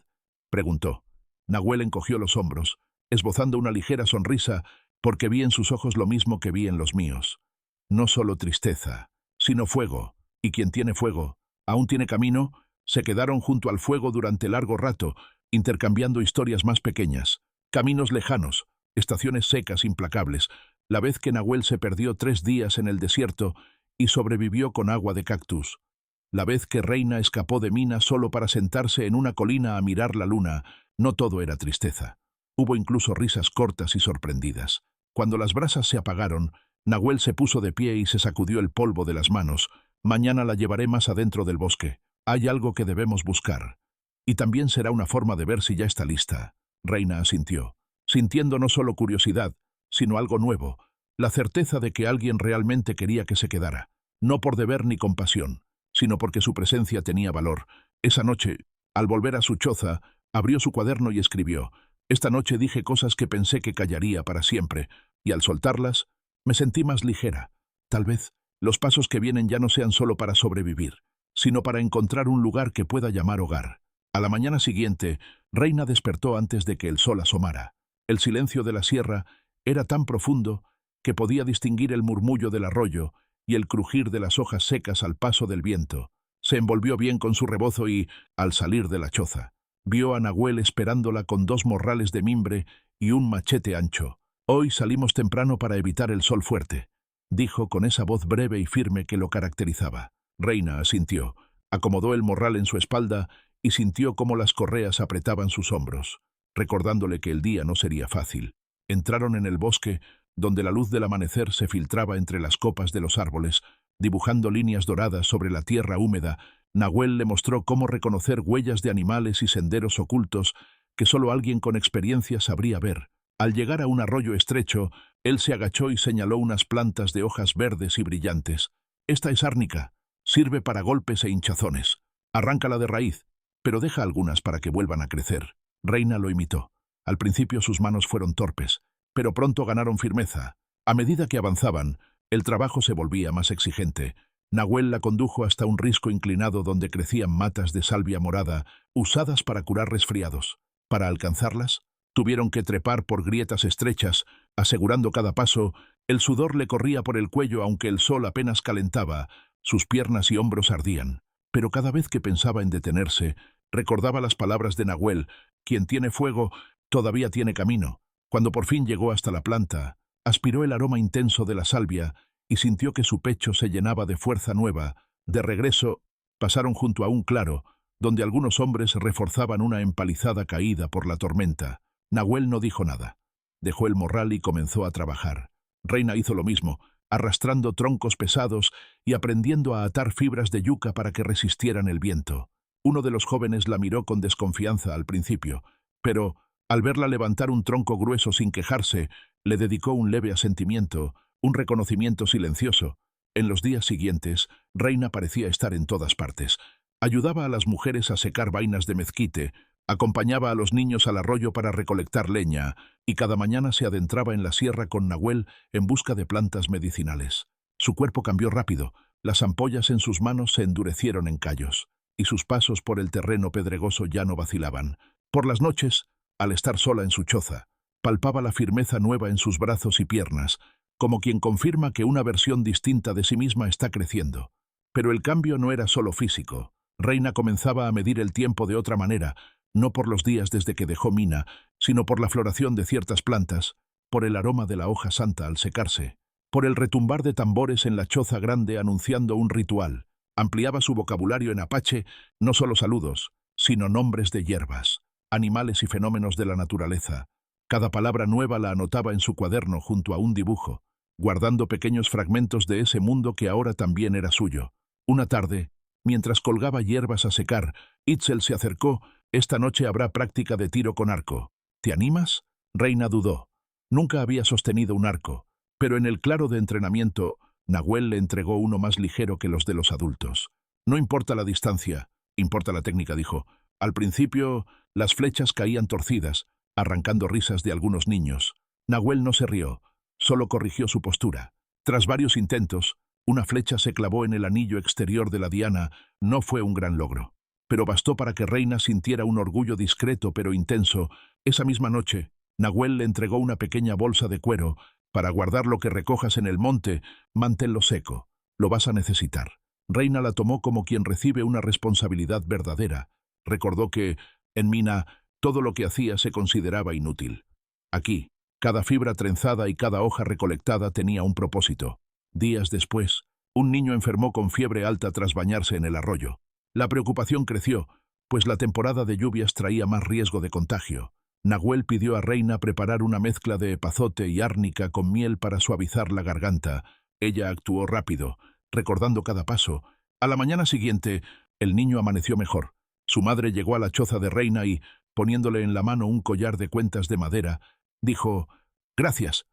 preguntó. Nahuel encogió los hombros, esbozando una ligera sonrisa, porque vi en sus ojos lo mismo que vi en los míos. No solo tristeza, sino fuego, y quien tiene fuego, aún tiene camino. Se quedaron junto al fuego durante largo rato, intercambiando historias más pequeñas, caminos lejanos, estaciones secas implacables, la vez que Nahuel se perdió 3 días en el desierto y sobrevivió con agua de cactus, la vez que Reina escapó de Mina solo para sentarse en una colina a mirar la luna. No todo era tristeza. Hubo incluso risas cortas y sorprendidas. Cuando las brasas se apagaron, Nahuel se puso de pie y se sacudió el polvo de las manos. Mañana la llevaré más adentro del bosque. Hay algo que debemos buscar. Y también será una forma de ver si ya está lista. Reina asintió, sintiendo no solo curiosidad, sino algo nuevo, la certeza de que alguien realmente quería que se quedara, no por deber ni compasión, sino porque su presencia tenía valor. Esa noche, al volver a su choza, abrió su cuaderno y escribió: «Esta noche dije cosas que pensé que callaría para siempre, y al soltarlas, me sentí más ligera. Tal vez los pasos que vienen ya no sean solo para sobrevivir, sino para encontrar un lugar que pueda llamar hogar». A la mañana siguiente, Reina despertó antes de que el sol asomara. El silencio de la sierra era tan profundo que podía distinguir el murmullo del arroyo y el crujir de las hojas secas al paso del viento. Se envolvió bien con su rebozo y, al salir de la choza, vio a Nahuel esperándola con 2 morrales de mimbre y un machete ancho. «Hoy salimos temprano para evitar el sol fuerte», dijo con esa voz breve y firme que lo caracterizaba. Reina asintió, acomodó el morral en su espalda y sintió cómo las correas apretaban sus hombros, recordándole que el día no sería fácil. Entraron en el bosque, donde la luz del amanecer se filtraba entre las copas de los árboles, dibujando líneas doradas sobre la tierra húmeda. Nahuel le mostró cómo reconocer huellas de animales y senderos ocultos que solo alguien con experiencia sabría ver. Al llegar a un arroyo estrecho, él se agachó y señaló unas plantas de hojas verdes y brillantes. «Esta es árnica, sirve para golpes e hinchazones. Arráncala de raíz, pero deja algunas para que vuelvan a crecer». Reina lo imitó. Al principio sus manos fueron torpes, pero pronto ganaron firmeza. A medida que avanzaban, el trabajo se volvía más exigente. Nahuel la condujo hasta un risco inclinado donde crecían matas de salvia morada, usadas para curar resfriados. Para alcanzarlas, tuvieron que trepar por grietas estrechas, asegurando cada paso. El sudor le corría por el cuello aunque el sol apenas calentaba. Sus piernas y hombros ardían. Pero cada vez que pensaba en detenerse, recordaba las palabras de Nahuel: Quien tiene fuego todavía tiene camino. Cuando por fin llegó hasta la planta, aspiró el aroma intenso de la salvia y sintió que su pecho se llenaba de fuerza nueva. De regreso, pasaron junto a un claro, donde algunos hombres reforzaban una empalizada caída por la tormenta. Nahuel no dijo nada. Dejó el morral y comenzó a trabajar. Reina hizo lo mismo, arrastrando troncos pesados y aprendiendo a atar fibras de yuca para que resistieran el viento. Uno de los jóvenes la miró con desconfianza al principio, pero, al verla levantar un tronco grueso sin quejarse, le dedicó un leve asentimiento, un reconocimiento silencioso. En los días siguientes, Reina parecía estar en todas partes. Ayudaba a las mujeres a secar vainas de mezquite, acompañaba a los niños al arroyo para recolectar leña, y cada mañana se adentraba en la sierra con Nahuel en busca de plantas medicinales. Su cuerpo cambió rápido, las ampollas en sus manos se endurecieron en callos, y sus pasos por el terreno pedregoso ya no vacilaban. Por las noches, al estar sola en su choza, palpaba la firmeza nueva en sus brazos y piernas, como quien confirma que una versión distinta de sí misma está creciendo. Pero el cambio no era solo físico. Reina comenzaba a medir el tiempo de otra manera, no por los días desde que dejó Mina, sino por la floración de ciertas plantas, por el aroma de la hoja santa al secarse, por el retumbar de tambores en la choza grande anunciando un ritual. Ampliaba su vocabulario en apache, no solo saludos, sino nombres de hierbas, animales y fenómenos de la naturaleza. Cada palabra nueva la anotaba en su cuaderno junto a un dibujo, guardando pequeños fragmentos de ese mundo que ahora también era suyo. Una tarde, mientras colgaba hierbas a secar, Itzel se acercó. «Esta noche habrá práctica de tiro con arco. ¿Te animas?» Reina dudó. Nunca había sostenido un arco, pero en el claro de entrenamiento, Nahuel le entregó uno más ligero que los de los adultos. «No importa la distancia, importa la técnica», dijo. Al principio, las flechas caían torcidas, arrancando risas de algunos niños. Nahuel no se rió, solo corrigió su postura. Tras varios intentos, una flecha se clavó en el anillo exterior de la diana. No fue un gran logro, pero bastó para que Reina sintiera un orgullo discreto pero intenso. Esa misma noche, Nahuel le entregó una pequeña bolsa de cuero. «Para guardar lo que recojas en el monte, manténlo seco. Lo vas a necesitar». Reina la tomó como quien recibe una responsabilidad verdadera. Recordó que, en Mina, todo lo que hacía se consideraba inútil. Aquí, cada fibra trenzada y cada hoja recolectada tenía un propósito. Días después, un niño enfermó con fiebre alta tras bañarse en el arroyo. La preocupación creció, pues la temporada de lluvias traía más riesgo de contagio. Nahuel pidió a Reina preparar una mezcla de epazote y árnica con miel para suavizar la garganta. Ella actuó rápido, recordando cada paso. A la mañana siguiente, el niño amaneció mejor. Su madre llegó a la choza de Reina y, poniéndole en la mano un collar de cuentas de madera, dijo: «Gracias,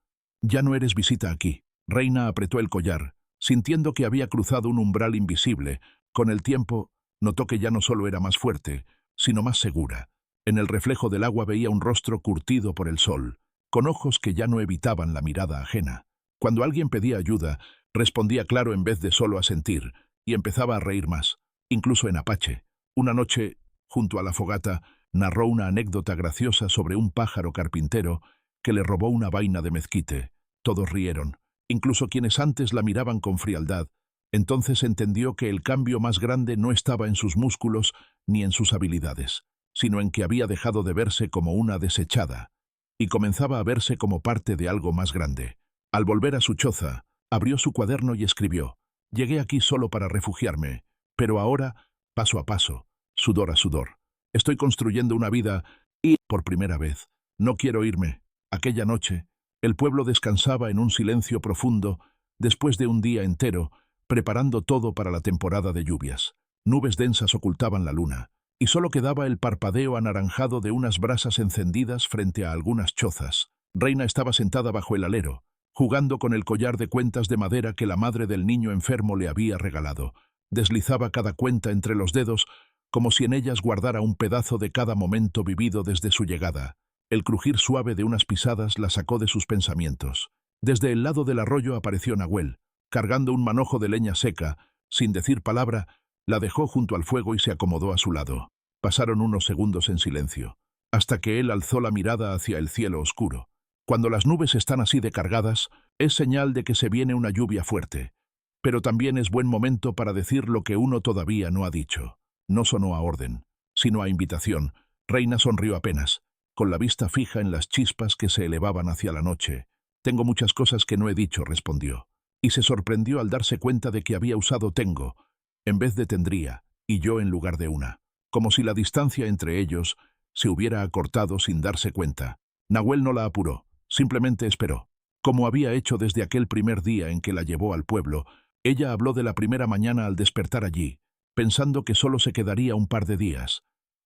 ya no eres visita aquí». Reina apretó el collar, sintiendo que había cruzado un umbral invisible. Con el tiempo, notó que ya no solo era más fuerte, sino más segura. En el reflejo del agua veía un rostro curtido por el sol, con ojos que ya no evitaban la mirada ajena. Cuando alguien pedía ayuda, respondía claro en vez de solo asentir, y empezaba a reír más, incluso en apache. Una noche, junto a la fogata, narró una anécdota graciosa sobre un pájaro carpintero que le robó una vaina de mezquite. Todos rieron, incluso quienes antes la miraban con frialdad. Entonces entendió que el cambio más grande no estaba en sus músculos ni en sus habilidades, sino en que había dejado de verse como una desechada, y comenzaba a verse como parte de algo más grande. Al volver a su choza, abrió su cuaderno y escribió: «Llegué aquí solo para refugiarme, pero ahora, paso a paso, sudor a sudor, estoy construyendo una vida y, por primera vez, no quiero irme». Aquella noche, el pueblo descansaba en un silencio profundo, después de un día entero, preparando todo para la temporada de lluvias. Nubes densas ocultaban la luna, y solo quedaba el parpadeo anaranjado de unas brasas encendidas frente a algunas chozas. Reina estaba sentada bajo el alero, jugando con el collar de cuentas de madera que la madre del niño enfermo le había regalado. Deslizaba cada cuenta entre los dedos, como si en ellas guardara un pedazo de cada momento vivido desde su llegada. El crujir suave de unas pisadas la sacó de sus pensamientos. Desde el lado del arroyo apareció Nahuel, cargando un manojo de leña seca. Sin decir palabra, la dejó junto al fuego y se acomodó a su lado. Pasaron unos segundos en silencio, hasta que él alzó la mirada hacia el cielo oscuro. Cuando las nubes están así de cargadas, es señal de que se viene una lluvia fuerte. Pero también es buen momento para decir lo que uno todavía no ha dicho. No sonó a orden, sino a invitación. Reina sonrió apenas, con la vista fija en las chispas que se elevaban hacia la noche. «Tengo muchas cosas que no he dicho», respondió, y se sorprendió al darse cuenta de que había usado tengo en vez de tendría, y yo en lugar de una, como si la distancia entre ellos se hubiera acortado sin darse cuenta. Nahuel no la apuró, simplemente esperó. Como había hecho desde aquel primer día en que la llevó al pueblo, ella habló de la primera mañana al despertar allí, pensando que solo se quedaría un par de días,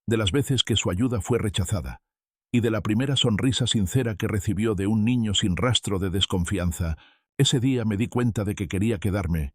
de las veces que su ayuda fue rechazada, y de la primera sonrisa sincera que recibió de un niño sin rastro de desconfianza. Ese día me di cuenta de que quería quedarme,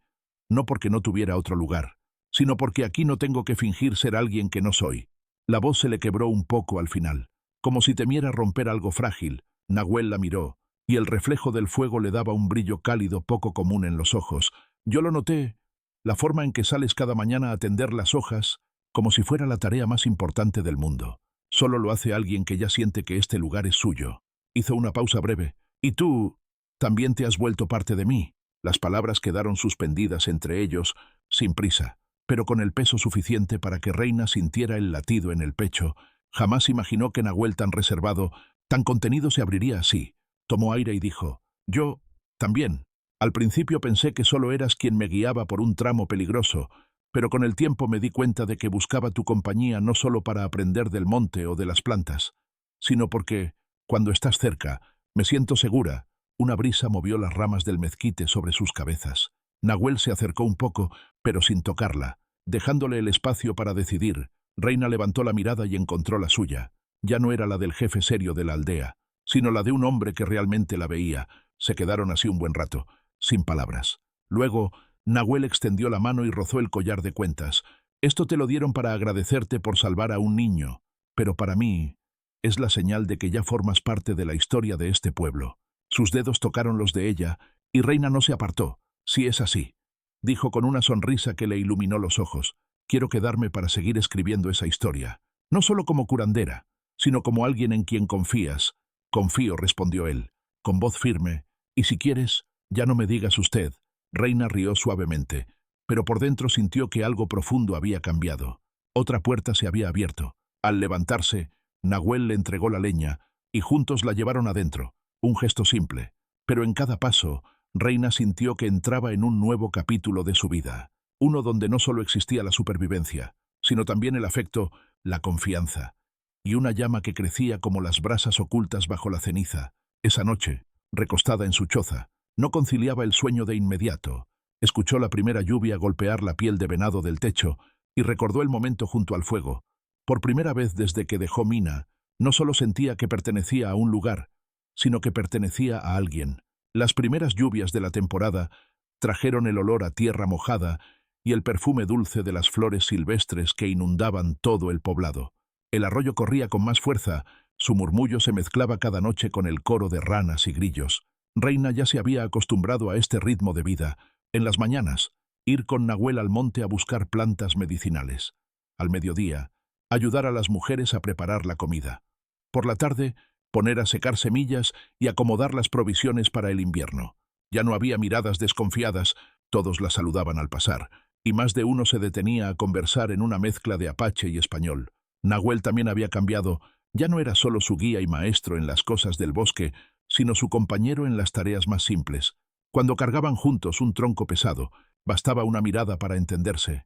no porque no tuviera otro lugar, sino porque aquí no tengo que fingir ser alguien que no soy. La voz se le quebró un poco al final, como si temiera romper algo frágil. Nahuel la miró, y el reflejo del fuego le daba un brillo cálido poco común en los ojos. «Yo lo noté, la forma en que sales cada mañana a tender las hojas, como si fuera la tarea más importante del mundo. Solo lo hace alguien que ya siente que este lugar es suyo». Hizo una pausa breve. «Y tú también te has vuelto parte de mí». Las palabras quedaron suspendidas entre ellos, sin prisa, pero con el peso suficiente para que Reina sintiera el latido en el pecho. Jamás imaginó que Nahuel tan reservado, tan contenido se abriría así. Tomó aire y dijo: «Yo también. Al principio pensé que solo eras quien me guiaba por un tramo peligroso, pero con el tiempo me di cuenta de que buscaba tu compañía no solo para aprender del monte o de las plantas, sino porque, cuando estás cerca, me siento segura». Una brisa movió las ramas del mezquite sobre sus cabezas. Nahuel se acercó un poco, pero sin tocarla, dejándole el espacio para decidir. Reina levantó la mirada y encontró la suya. Ya no era la del jefe serio de la aldea, sino la de un hombre que realmente la veía. Se quedaron así un buen rato, sin palabras. Luego, Nahuel extendió la mano y rozó el collar de cuentas. «Esto te lo dieron para agradecerte por salvar a un niño, pero para mí es la señal de que ya formas parte de la historia de este pueblo». Sus dedos tocaron los de ella, y Reina no se apartó. «Sí es así», dijo con una sonrisa que le iluminó los ojos. «Quiero quedarme para seguir escribiendo esa historia, no solo como curandera, sino como alguien en quien confías». «Confío», respondió él, con voz firme, «y si quieres, ya no me digas usted». Reina rió suavemente, pero por dentro sintió que algo profundo había cambiado. Otra puerta se había abierto. Al levantarse, Nahuel le entregó la leña, y juntos la llevaron adentro. Un gesto simple, pero en cada paso, Reina sintió que entraba en un nuevo capítulo de su vida, uno donde no solo existía la supervivencia, sino también el afecto, la confianza, y una llama que crecía como las brasas ocultas bajo la ceniza. Esa noche, recostada en su choza, no conciliaba el sueño de inmediato. Escuchó la primera lluvia golpear la piel de venado del techo y recordó el momento junto al fuego. Por primera vez desde que dejó Mina, no solo sentía que pertenecía a un lugar, sino que pertenecía a alguien. Las primeras lluvias de la temporada trajeron el olor a tierra mojada y el perfume dulce de las flores silvestres que inundaban todo el poblado. El arroyo corría con más fuerza, su murmullo se mezclaba cada noche con el coro de ranas y grillos. Reina ya se había acostumbrado a este ritmo de vida. En las mañanas, ir con Nahuel al monte a buscar plantas medicinales. Al mediodía, ayudar a las mujeres a preparar la comida. Por la tarde, poner a secar semillas y acomodar las provisiones para el invierno. Ya no había miradas desconfiadas, todos la saludaban al pasar, y más de uno se detenía a conversar en una mezcla de apache y español. Nahuel también había cambiado, ya no era solo su guía y maestro en las cosas del bosque, sino su compañero en las tareas más simples. Cuando cargaban juntos un tronco pesado, bastaba una mirada para entenderse.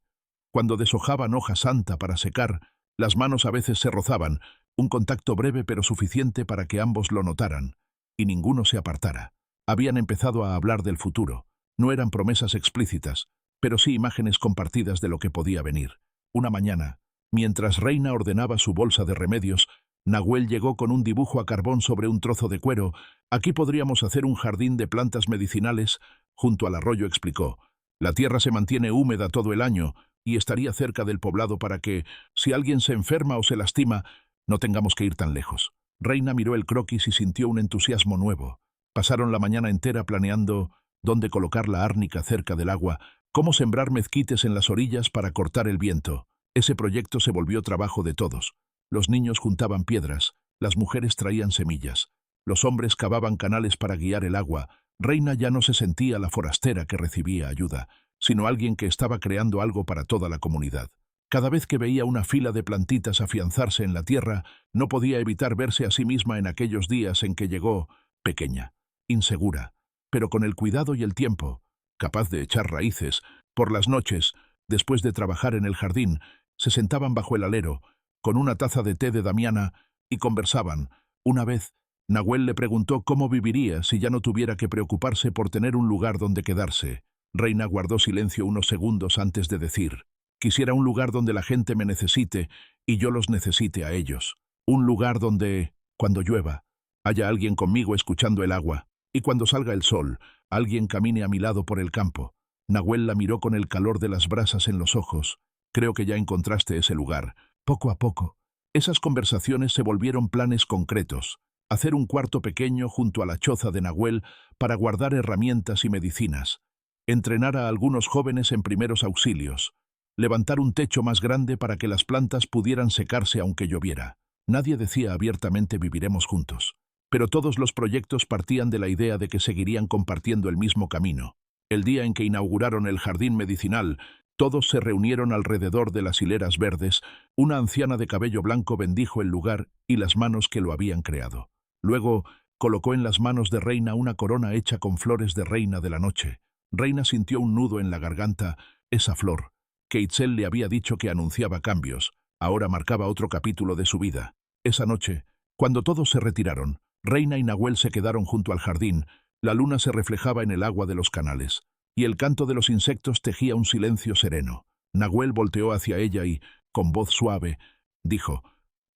Cuando deshojaban hoja santa para secar, las manos a veces se rozaban, un contacto breve pero suficiente para que ambos lo notaran, y ninguno se apartara. Habían empezado a hablar del futuro. No eran promesas explícitas, pero sí imágenes compartidas de lo que podía venir. Una mañana, mientras Reina ordenaba su bolsa de remedios, Nahuel llegó con un dibujo a carbón sobre un trozo de cuero. «Aquí podríamos hacer un jardín de plantas medicinales», junto al arroyo explicó. «La tierra se mantiene húmeda todo el año y estaría cerca del poblado para que, si alguien se enferma o se lastima, no tengamos que ir tan lejos». Reina miró el croquis y sintió un entusiasmo nuevo. Pasaron la mañana entera planeando dónde colocar la árnica cerca del agua, cómo sembrar mezquites en las orillas para cortar el viento. Ese proyecto se volvió trabajo de todos. Los niños juntaban piedras, las mujeres traían semillas, los hombres cavaban canales para guiar el agua. Reina ya no se sentía la forastera que recibía ayuda, sino alguien que estaba creando algo para toda la comunidad. Cada vez que veía una fila de plantitas afianzarse en la tierra, no podía evitar verse a sí misma en aquellos días en que llegó, pequeña, insegura, pero con el cuidado y el tiempo, capaz de echar raíces. Por las noches, después de trabajar en el jardín, se sentaban bajo el alero, con una taza de té de Damiana, y conversaban. Una vez, Nahuel le preguntó cómo viviría si ya no tuviera que preocuparse por tener un lugar donde quedarse. Reina guardó silencio unos segundos antes de decir: quisiera un lugar donde la gente me necesite y yo los necesite a ellos. Un lugar donde, cuando llueva, haya alguien conmigo escuchando el agua, y cuando salga el sol, alguien camine a mi lado por el campo. Nahuel la miró con el calor de las brasas en los ojos. Creo que ya encontraste ese lugar. Poco a poco, esas conversaciones se volvieron planes concretos. Hacer un cuarto pequeño junto a la choza de Nahuel para guardar herramientas y medicinas. Entrenar a algunos jóvenes en primeros auxilios. Levantar un techo más grande para que las plantas pudieran secarse aunque lloviera. Nadie decía abiertamente viviremos juntos. Pero todos los proyectos partían de la idea de que seguirían compartiendo el mismo camino. El día en que inauguraron el jardín medicinal, todos se reunieron alrededor de las hileras verdes. Una anciana de cabello blanco bendijo el lugar y las manos que lo habían creado. Luego, colocó en las manos de Reina una corona hecha con flores de reina de la noche. Reina sintió un nudo en la garganta. Esa flor, que Itzel le había dicho que anunciaba cambios, ahora marcaba otro capítulo de su vida. Esa noche, cuando todos se retiraron, Reina y Nahuel se quedaron junto al jardín. La luna se reflejaba en el agua de los canales, y el canto de los insectos tejía un silencio sereno. Nahuel volteó hacia ella y, con voz suave, dijo: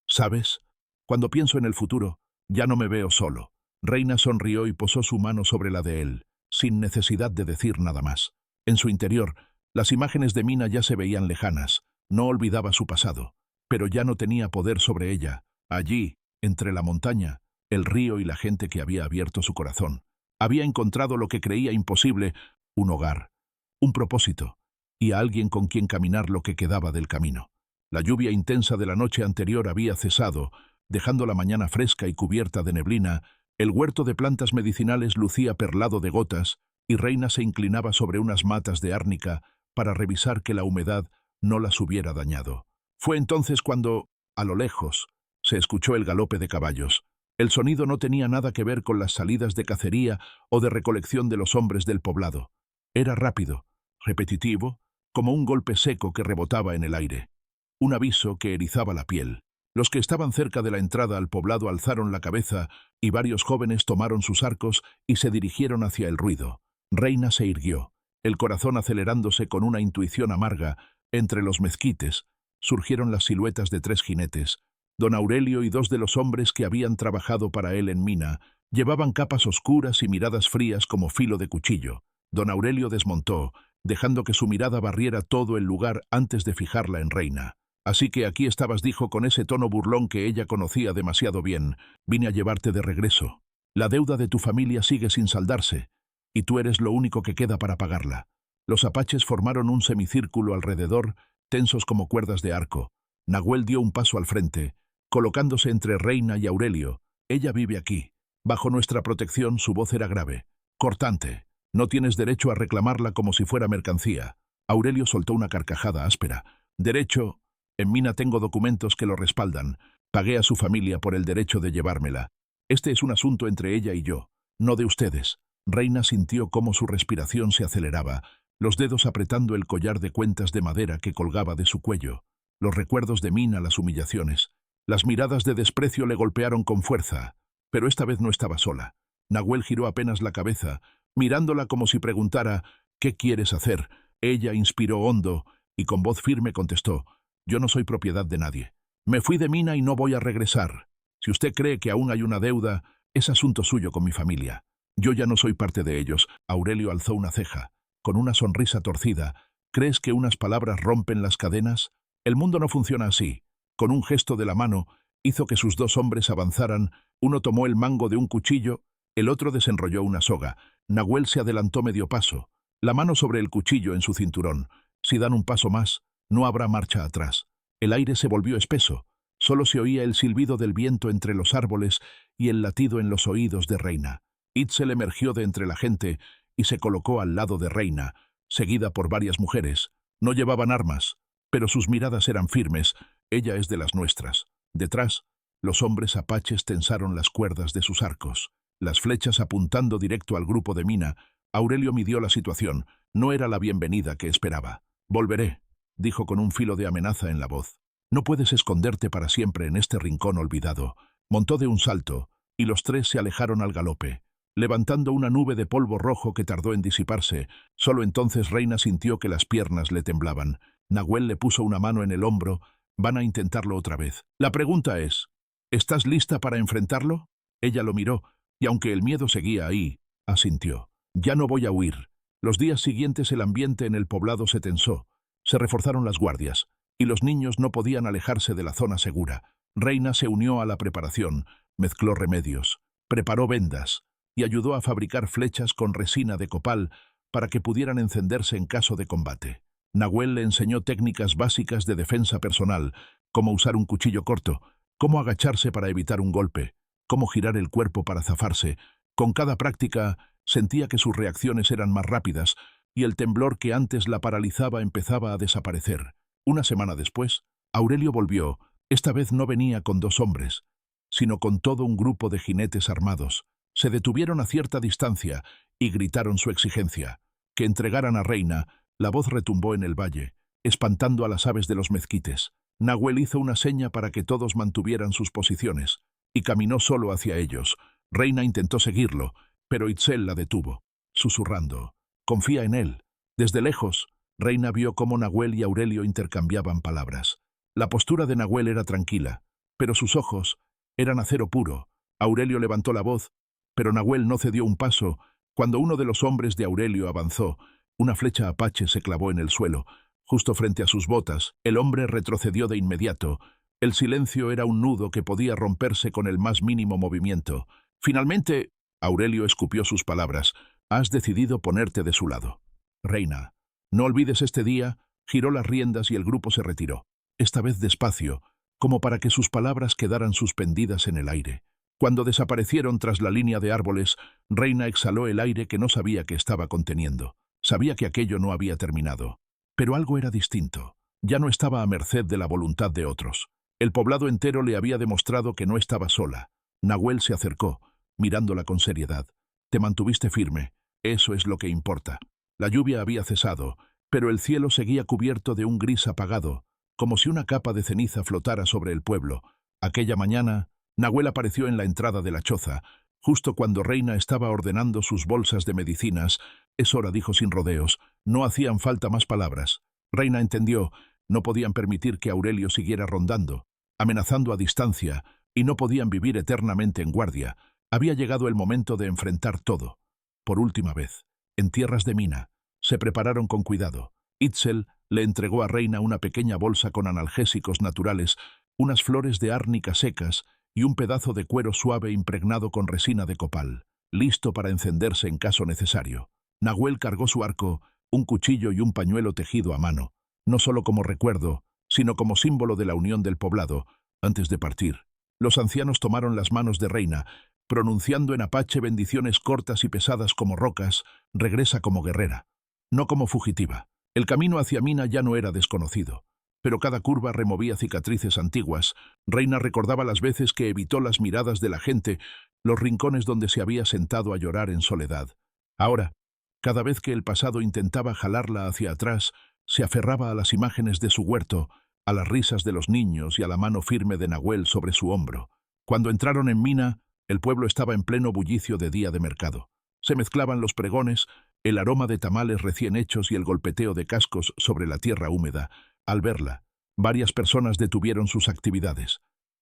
«¿Sabes? Cuando pienso en el futuro, ya no me veo solo». Reina sonrió y posó su mano sobre la de él, sin necesidad de decir nada más. En su interior, las imágenes de Mina ya se veían lejanas. No olvidaba su pasado, pero ya no tenía poder sobre ella. Allí, entre la montaña, el río y la gente que había abierto su corazón, había encontrado lo que creía imposible: un hogar, un propósito, y a alguien con quien caminar lo que quedaba del camino. La lluvia intensa de la noche anterior había cesado, dejando la mañana fresca y cubierta de neblina. El huerto de plantas medicinales lucía perlado de gotas, y Reina se inclinaba sobre unas matas de árnica para revisar que la humedad no las hubiera dañado. Fue entonces cuando, a lo lejos, se escuchó el galope de caballos. El sonido no tenía nada que ver con las salidas de cacería o de recolección de los hombres del poblado. Era rápido, repetitivo, como un golpe seco que rebotaba en el aire. Un aviso que erizaba la piel. Los que estaban cerca de la entrada al poblado alzaron la cabeza y varios jóvenes tomaron sus arcos y se dirigieron hacia el ruido. Reina se irguió, el corazón acelerándose con una intuición amarga. Entre los mezquites surgieron las siluetas de 3 jinetes. Don Aurelio y 2 de los hombres que habían trabajado para él en Mina llevaban capas oscuras y miradas frías como filo de cuchillo. Don Aurelio desmontó, dejando que su mirada barriera todo el lugar antes de fijarla en Reina. «Así que aquí estabas», dijo con ese tono burlón que ella conocía demasiado bien. «Vine a llevarte de regreso. La deuda de tu familia sigue sin saldarse, y tú eres lo único que queda para pagarla». Los apaches formaron un semicírculo alrededor, tensos como cuerdas de arco. Nahuel dio un paso al frente, colocándose entre Reina y Aurelio. «Ella vive aquí. Bajo nuestra protección». Su voz era grave, cortante. «No tienes derecho a reclamarla como si fuera mercancía». Aurelio soltó una carcajada áspera. «¿Derecho? En Mina tengo documentos que lo respaldan. Pagué a su familia por el derecho de llevármela. Este es un asunto entre ella y yo, no de ustedes». Reina sintió cómo su respiración se aceleraba, los dedos apretando el collar de cuentas de madera que colgaba de su cuello. Los recuerdos de Mina, las humillaciones, las miradas de desprecio le golpearon con fuerza. Pero esta vez no estaba sola. Nahuel giró apenas la cabeza, mirándola como si preguntara: «¿Qué quieres hacer?». Ella inspiró hondo y con voz firme contestó: «Yo no soy propiedad de nadie. Me fui de Mina y no voy a regresar. Si usted cree que aún hay una deuda, es asunto suyo con mi familia. Yo ya no soy parte de ellos». Aurelio alzó una ceja, con una sonrisa torcida. «¿Crees que unas palabras rompen las cadenas? El mundo no funciona así». Con un gesto de la mano, hizo que sus 2 hombres avanzaran. Uno tomó el mango de un cuchillo, el otro desenrolló una soga. Nahuel se adelantó medio paso, la mano sobre el cuchillo en su cinturón. Si dan un paso más, no habrá marcha atrás. El aire se volvió espeso. Solo se oía el silbido del viento entre los árboles y el latido en los oídos de Reina. Itzel emergió de entre la gente y se colocó al lado de Reina, seguida por varias mujeres. No llevaban armas, pero sus miradas eran firmes. Ella es de las nuestras. Detrás, los hombres apaches tensaron las cuerdas de sus arcos, las flechas apuntando directo al grupo de Mina. Aurelio midió la situación. No era la bienvenida que esperaba. «Volveré», dijo con un filo de amenaza en la voz. «No puedes esconderte para siempre en este rincón olvidado». Montó de un salto, y los tres se alejaron al galope, levantando una nube de polvo rojo que tardó en disiparse. Solo entonces Reina sintió que las piernas le temblaban. Nahuel le puso una mano en el hombro. «Van a intentarlo otra vez. La pregunta es, ¿estás lista para enfrentarlo?» Ella lo miró, y aunque el miedo seguía ahí, asintió. «Ya no voy a huir». Los días siguientes el ambiente en el poblado se tensó. Se reforzaron las guardias, y los niños no podían alejarse de la zona segura. Reina se unió a la preparación, mezcló remedios, preparó vendas y ayudó a fabricar flechas con resina de copal para que pudieran encenderse en caso de combate. Nahuel le enseñó técnicas básicas de defensa personal, cómo usar un cuchillo corto, cómo agacharse para evitar un golpe, cómo girar el cuerpo para zafarse. Con cada práctica sentía que sus reacciones eran más rápidas y el temblor que antes la paralizaba empezaba a desaparecer. Una semana después, Aurelio volvió. Esta vez no venía con 2 hombres, sino con todo un grupo de jinetes armados. Se detuvieron a cierta distancia y gritaron su exigencia: que entregaran a Reina. La voz retumbó en el valle, espantando a las aves de los mezquites. Nahuel hizo una seña para que todos mantuvieran sus posiciones, y caminó solo hacia ellos. Reina intentó seguirlo, pero Itzel la detuvo, susurrando: «Confía en él». Desde lejos, Reina vio cómo Nahuel y Aurelio intercambiaban palabras. La postura de Nahuel era tranquila, pero sus ojos eran acero puro. Aurelio levantó la voz, pero Nahuel no cedió un paso. Cuando uno de los hombres de Aurelio avanzó, una flecha apache se clavó en el suelo, justo frente a sus botas. El hombre retrocedió de inmediato. El silencio era un nudo que podía romperse con el más mínimo movimiento. Finalmente, Aurelio escupió sus palabras: «Has decidido ponerte de su lado. Reina, no olvides este día». Giró las riendas y el grupo se retiró, esta vez despacio, como para que sus palabras quedaran suspendidas en el aire. Cuando desaparecieron tras la línea de árboles, Reina exhaló el aire que no sabía que estaba conteniendo. Sabía que aquello no había terminado. Pero algo era distinto. Ya no estaba a merced de la voluntad de otros. El poblado entero le había demostrado que no estaba sola. Nahuel se acercó, mirándola con seriedad. «Te mantuviste firme. Eso es lo que importa». La lluvia había cesado, pero el cielo seguía cubierto de un gris apagado, como si una capa de ceniza flotara sobre el pueblo. Aquella mañana, Nahuel apareció en la entrada de la choza, justo cuando Reina estaba ordenando sus bolsas de medicinas. «Es hora», dijo sin rodeos. No hacían falta más palabras. Reina entendió. No podían permitir que Aurelio siguiera rondando, amenazando a distancia, y no podían vivir eternamente en guardia. Había llegado el momento de enfrentar todo. Por última vez, en tierras de Mina, se prepararon con cuidado. Itzel le entregó a Reina una pequeña bolsa con analgésicos naturales, unas flores de árnica secas y un pedazo de cuero suave impregnado con resina de copal, listo para encenderse en caso necesario. Nahuel cargó su arco, un cuchillo y un pañuelo tejido a mano, no solo como recuerdo, sino como símbolo de la unión del poblado. Antes de partir, los ancianos tomaron las manos de Reina, pronunciando en apache bendiciones cortas y pesadas como rocas: «Regresa como guerrera, no como fugitiva». El camino hacia Mina ya no era desconocido, pero cada curva removía cicatrices antiguas. Reina recordaba las veces que evitó las miradas de la gente, los rincones donde se había sentado a llorar en soledad. Ahora, cada vez que el pasado intentaba jalarla hacia atrás, se aferraba a las imágenes de su huerto, a las risas de los niños y a la mano firme de Nahuel sobre su hombro. Cuando entraron en Mina, el pueblo estaba en pleno bullicio de día de mercado. Se mezclaban los pregones, el aroma de tamales recién hechos y el golpeteo de cascos sobre la tierra húmeda. Al verla, varias personas detuvieron sus actividades.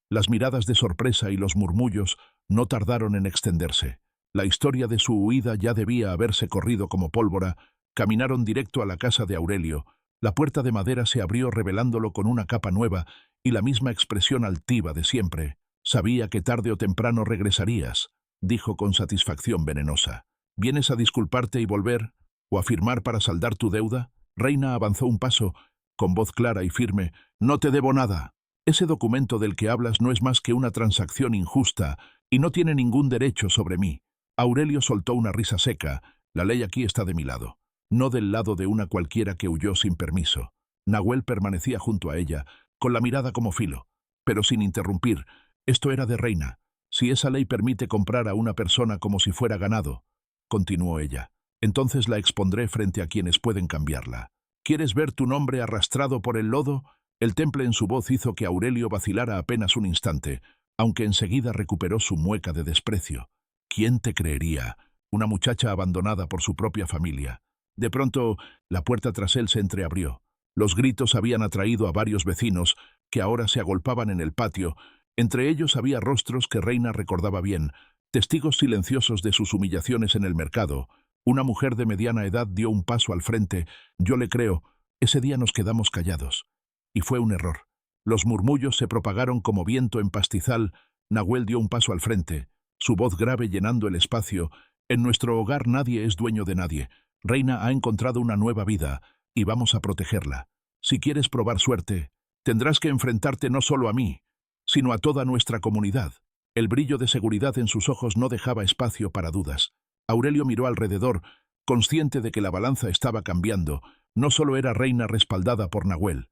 Las miradas de sorpresa y los murmullos no tardaron en extenderse. La historia de su huida ya debía haberse corrido como pólvora. Caminaron directo a la casa de Aurelio. La puerta de madera se abrió revelándolo con una capa nueva y la misma expresión altiva de siempre. «Sabía que tarde o temprano regresarías», dijo con satisfacción venenosa. «¿Vienes a disculparte y volver, o a firmar para saldar tu deuda?» Reina avanzó un paso, con voz clara y firme. «No te debo nada. Ese documento del que hablas no es más que una transacción injusta y no tiene ningún derecho sobre mí». Aurelio soltó una risa seca. «La ley aquí está de mi lado, no del lado de una cualquiera que huyó sin permiso. Nahuel permanecía junto a ella, con la mirada como filo, pero sin interrumpir. Esto era de Reina. Si esa ley permite comprar a una persona como si fuera ganado, continuó ella, entonces la expondré frente a quienes pueden cambiarla. ¿Quieres ver tu nombre arrastrado por el lodo? El temple en su voz hizo que Aurelio vacilara apenas un instante, aunque enseguida recuperó su mueca de desprecio. ¿Quién te creería? Una muchacha abandonada por su propia familia. De pronto, la puerta tras él se entreabrió. Los gritos habían atraído a varios vecinos, que ahora se agolpaban en el patio. Entre ellos había rostros que Reina recordaba bien, testigos silenciosos de sus humillaciones en el mercado. Una mujer de mediana edad dio un paso al frente. Yo le creo. Ese día nos quedamos callados. Y fue un error. Los murmullos se propagaron como viento en pastizal. Nahuel dio un paso al frente, su voz grave llenando el espacio. En nuestro hogar nadie es dueño de nadie. Reina ha encontrado una nueva vida, y vamos a protegerla. Si quieres probar suerte, tendrás que enfrentarte no solo a mí, sino a toda nuestra comunidad. El brillo de seguridad en sus ojos no dejaba espacio para dudas. Aurelio miró alrededor, consciente de que la balanza estaba cambiando. No solo era Reina respaldada por Nahuel.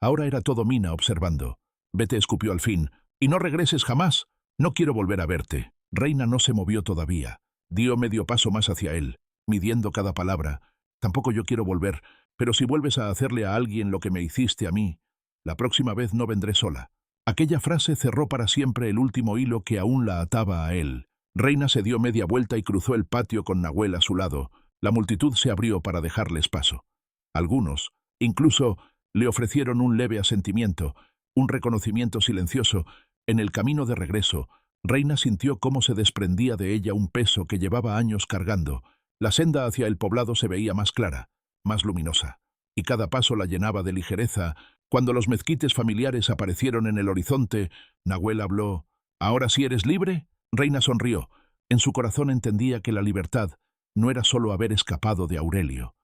Ahora era todo Mina observando. Vete, escupió al fin, y no regreses jamás. No quiero volver a verte. Reina no se movió todavía. Dio medio paso más hacia él, midiendo cada palabra. Tampoco yo quiero volver, pero si vuelves a hacerle a alguien lo que me hiciste a mí, la próxima vez no vendré sola. Aquella frase cerró para siempre el último hilo que aún la ataba a él. Reina se dio media vuelta y cruzó el patio con Nahuel a su lado. La multitud se abrió para dejarles paso. Algunos, incluso, le ofrecieron un leve asentimiento, un reconocimiento silencioso. En el camino de regreso, Reina sintió cómo se desprendía de ella un peso que llevaba años cargando. La senda hacia el poblado se veía más clara, más luminosa, y cada paso la llenaba de ligereza. Cuando los mezquites familiares aparecieron en el horizonte, Nahuel habló. «¿Ahora sí eres libre?» Reina sonrió. En su corazón entendía que la libertad no era solo haber escapado de Aurelio,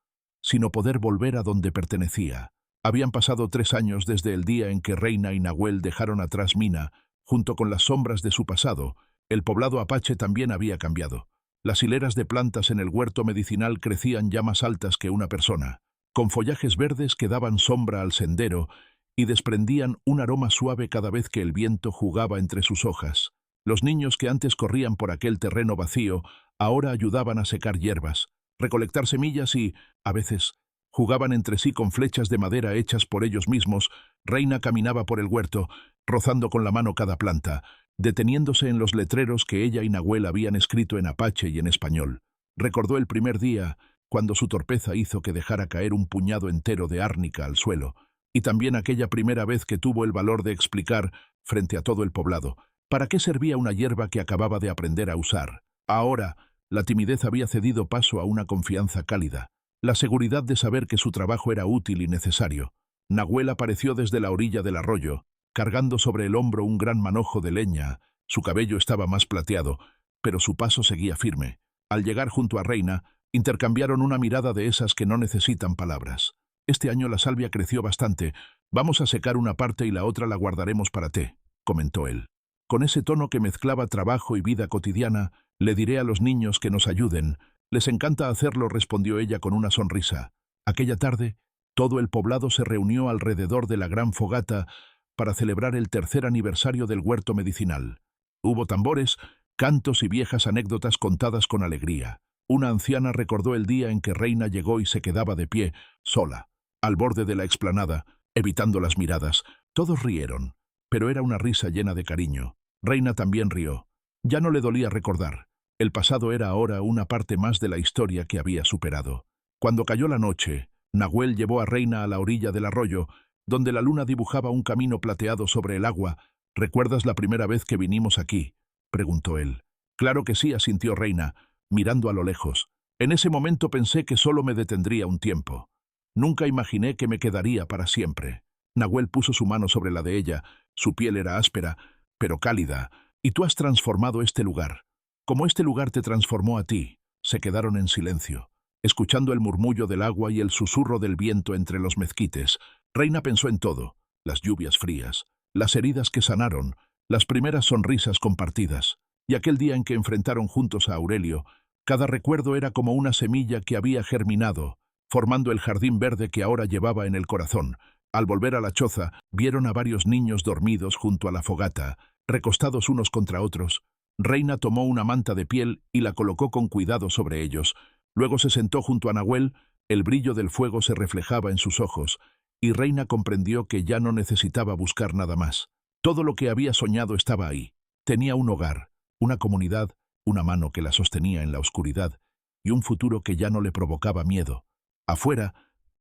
sino poder volver a donde pertenecía. Habían pasado 3 años desde el día en que Reina y Nahuel dejaron atrás Mina. Junto con las sombras de su pasado, el poblado apache también había cambiado. Las hileras de plantas en el huerto medicinal crecían ya más altas que una persona, con follajes verdes que daban sombra al sendero y desprendían un aroma suave cada vez que el viento jugaba entre sus hojas. Los niños que antes corrían por aquel terreno vacío, ahora ayudaban a secar hierbas, recolectar semillas y, a veces, jugaban entre sí con flechas de madera hechas por ellos mismos. Reina caminaba por el huerto, rozando con la mano cada planta, deteniéndose en los letreros que ella y Nahuel habían escrito en apache y en español. Recordó el primer día, cuando su torpeza hizo que dejara caer un puñado entero de árnica al suelo, y también aquella primera vez que tuvo el valor de explicar, frente a todo el poblado, para qué servía una hierba que acababa de aprender a usar. Ahora, la timidez había cedido paso a una confianza cálida, la seguridad de saber que su trabajo era útil y necesario. Nahuel apareció desde la orilla del arroyo, cargando sobre el hombro un gran manojo de leña. Su cabello estaba más plateado, pero su paso seguía firme. Al llegar junto a Reina, intercambiaron una mirada de esas que no necesitan palabras. «Este año la salvia creció bastante. Vamos a secar una parte y la otra la guardaremos para té», comentó él. Con ese tono que mezclaba trabajo y vida cotidiana, «Le diré a los niños que nos ayuden. Les encanta hacerlo», respondió ella con una sonrisa. Aquella tarde, todo el poblado se reunió alrededor de la gran fogata para celebrar el 3er aniversario del huerto medicinal. Hubo tambores, cantos y viejas anécdotas contadas con alegría. Una anciana recordó el día en que Reina llegó y se quedaba de pie, sola, al borde de la explanada, evitando las miradas. Todos rieron, pero era una risa llena de cariño. Reina también rió. Ya no le dolía recordar. El pasado era ahora una parte más de la historia que había superado. Cuando cayó la noche, Nahuel llevó a Reina a la orilla del arroyo, donde la luna dibujaba un camino plateado sobre el agua. «¿Recuerdas la primera vez que vinimos aquí?», preguntó él. «Claro que sí», asintió Reina, mirando a lo lejos. «En ese momento pensé que solo me detendría un tiempo. Nunca imaginé que me quedaría para siempre». Nahuel puso su mano sobre la de ella. Su piel era áspera, pero cálida. «Y tú has transformado este lugar, como este lugar te transformó a ti». Se quedaron en silencio, escuchando el murmullo del agua y el susurro del viento entre los mezquites. Reina pensó en todo: las lluvias frías, las heridas que sanaron, las primeras sonrisas compartidas, y aquel día en que enfrentaron juntos a Aurelio. Cada recuerdo era como una semilla que había germinado, formando el jardín verde que ahora llevaba en el corazón. Al volver a la choza, vieron a varios niños dormidos junto a la fogata, recostados unos contra otros. Reina tomó una manta de piel y la colocó con cuidado sobre ellos. Luego se sentó junto a Nahuel, el brillo del fuego se reflejaba en sus ojos, y Reina comprendió que ya no necesitaba buscar nada más. Todo lo que había soñado estaba ahí. Tenía un hogar, una comunidad, una mano que la sostenía en la oscuridad, y un futuro que ya no le provocaba miedo. Afuera,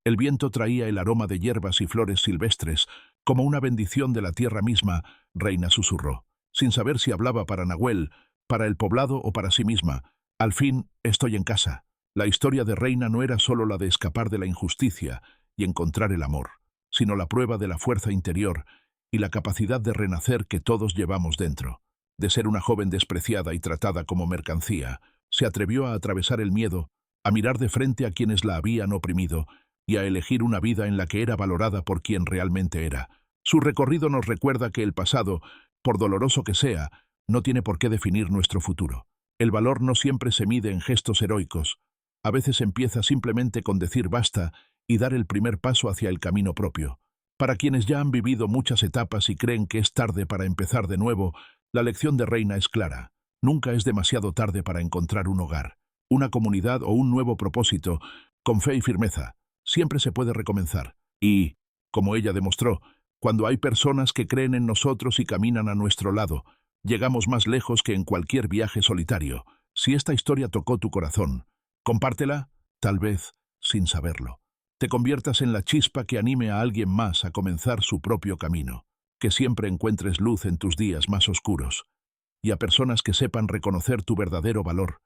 el viento traía el aroma de hierbas y flores silvestres, como una bendición de la tierra misma. Reina susurró, sin saber si hablaba para Nahuel, para el poblado o para sí misma. Al fin, estoy en casa. La historia de Reina no era solo la de escapar de la injusticia y encontrar el amor, sino la prueba de la fuerza interior y la capacidad de renacer que todos llevamos dentro. De ser una joven despreciada y tratada como mercancía, se atrevió a atravesar el miedo, a mirar de frente a quienes la habían oprimido y a elegir una vida en la que era valorada por quien realmente era. Su recorrido nos recuerda que el pasado, por doloroso que sea, no tiene por qué definir nuestro futuro. El valor no siempre se mide en gestos heroicos. A veces empieza simplemente con decir basta y dar el primer paso hacia el camino propio. Para quienes ya han vivido muchas etapas y creen que es tarde para empezar de nuevo, la lección de Reina es clara. Nunca es demasiado tarde para encontrar un hogar, una comunidad o un nuevo propósito. Con fe y firmeza, siempre se puede recomenzar. Y, como ella demostró, cuando hay personas que creen en nosotros y caminan a nuestro lado, llegamos más lejos que en cualquier viaje solitario. Si esta historia tocó tu corazón, compártela, tal vez, sin saberlo. Te conviertas en la chispa que anime a alguien más a comenzar su propio camino. Que siempre encuentres luz en tus días más oscuros. Y a personas que sepan reconocer tu verdadero valor.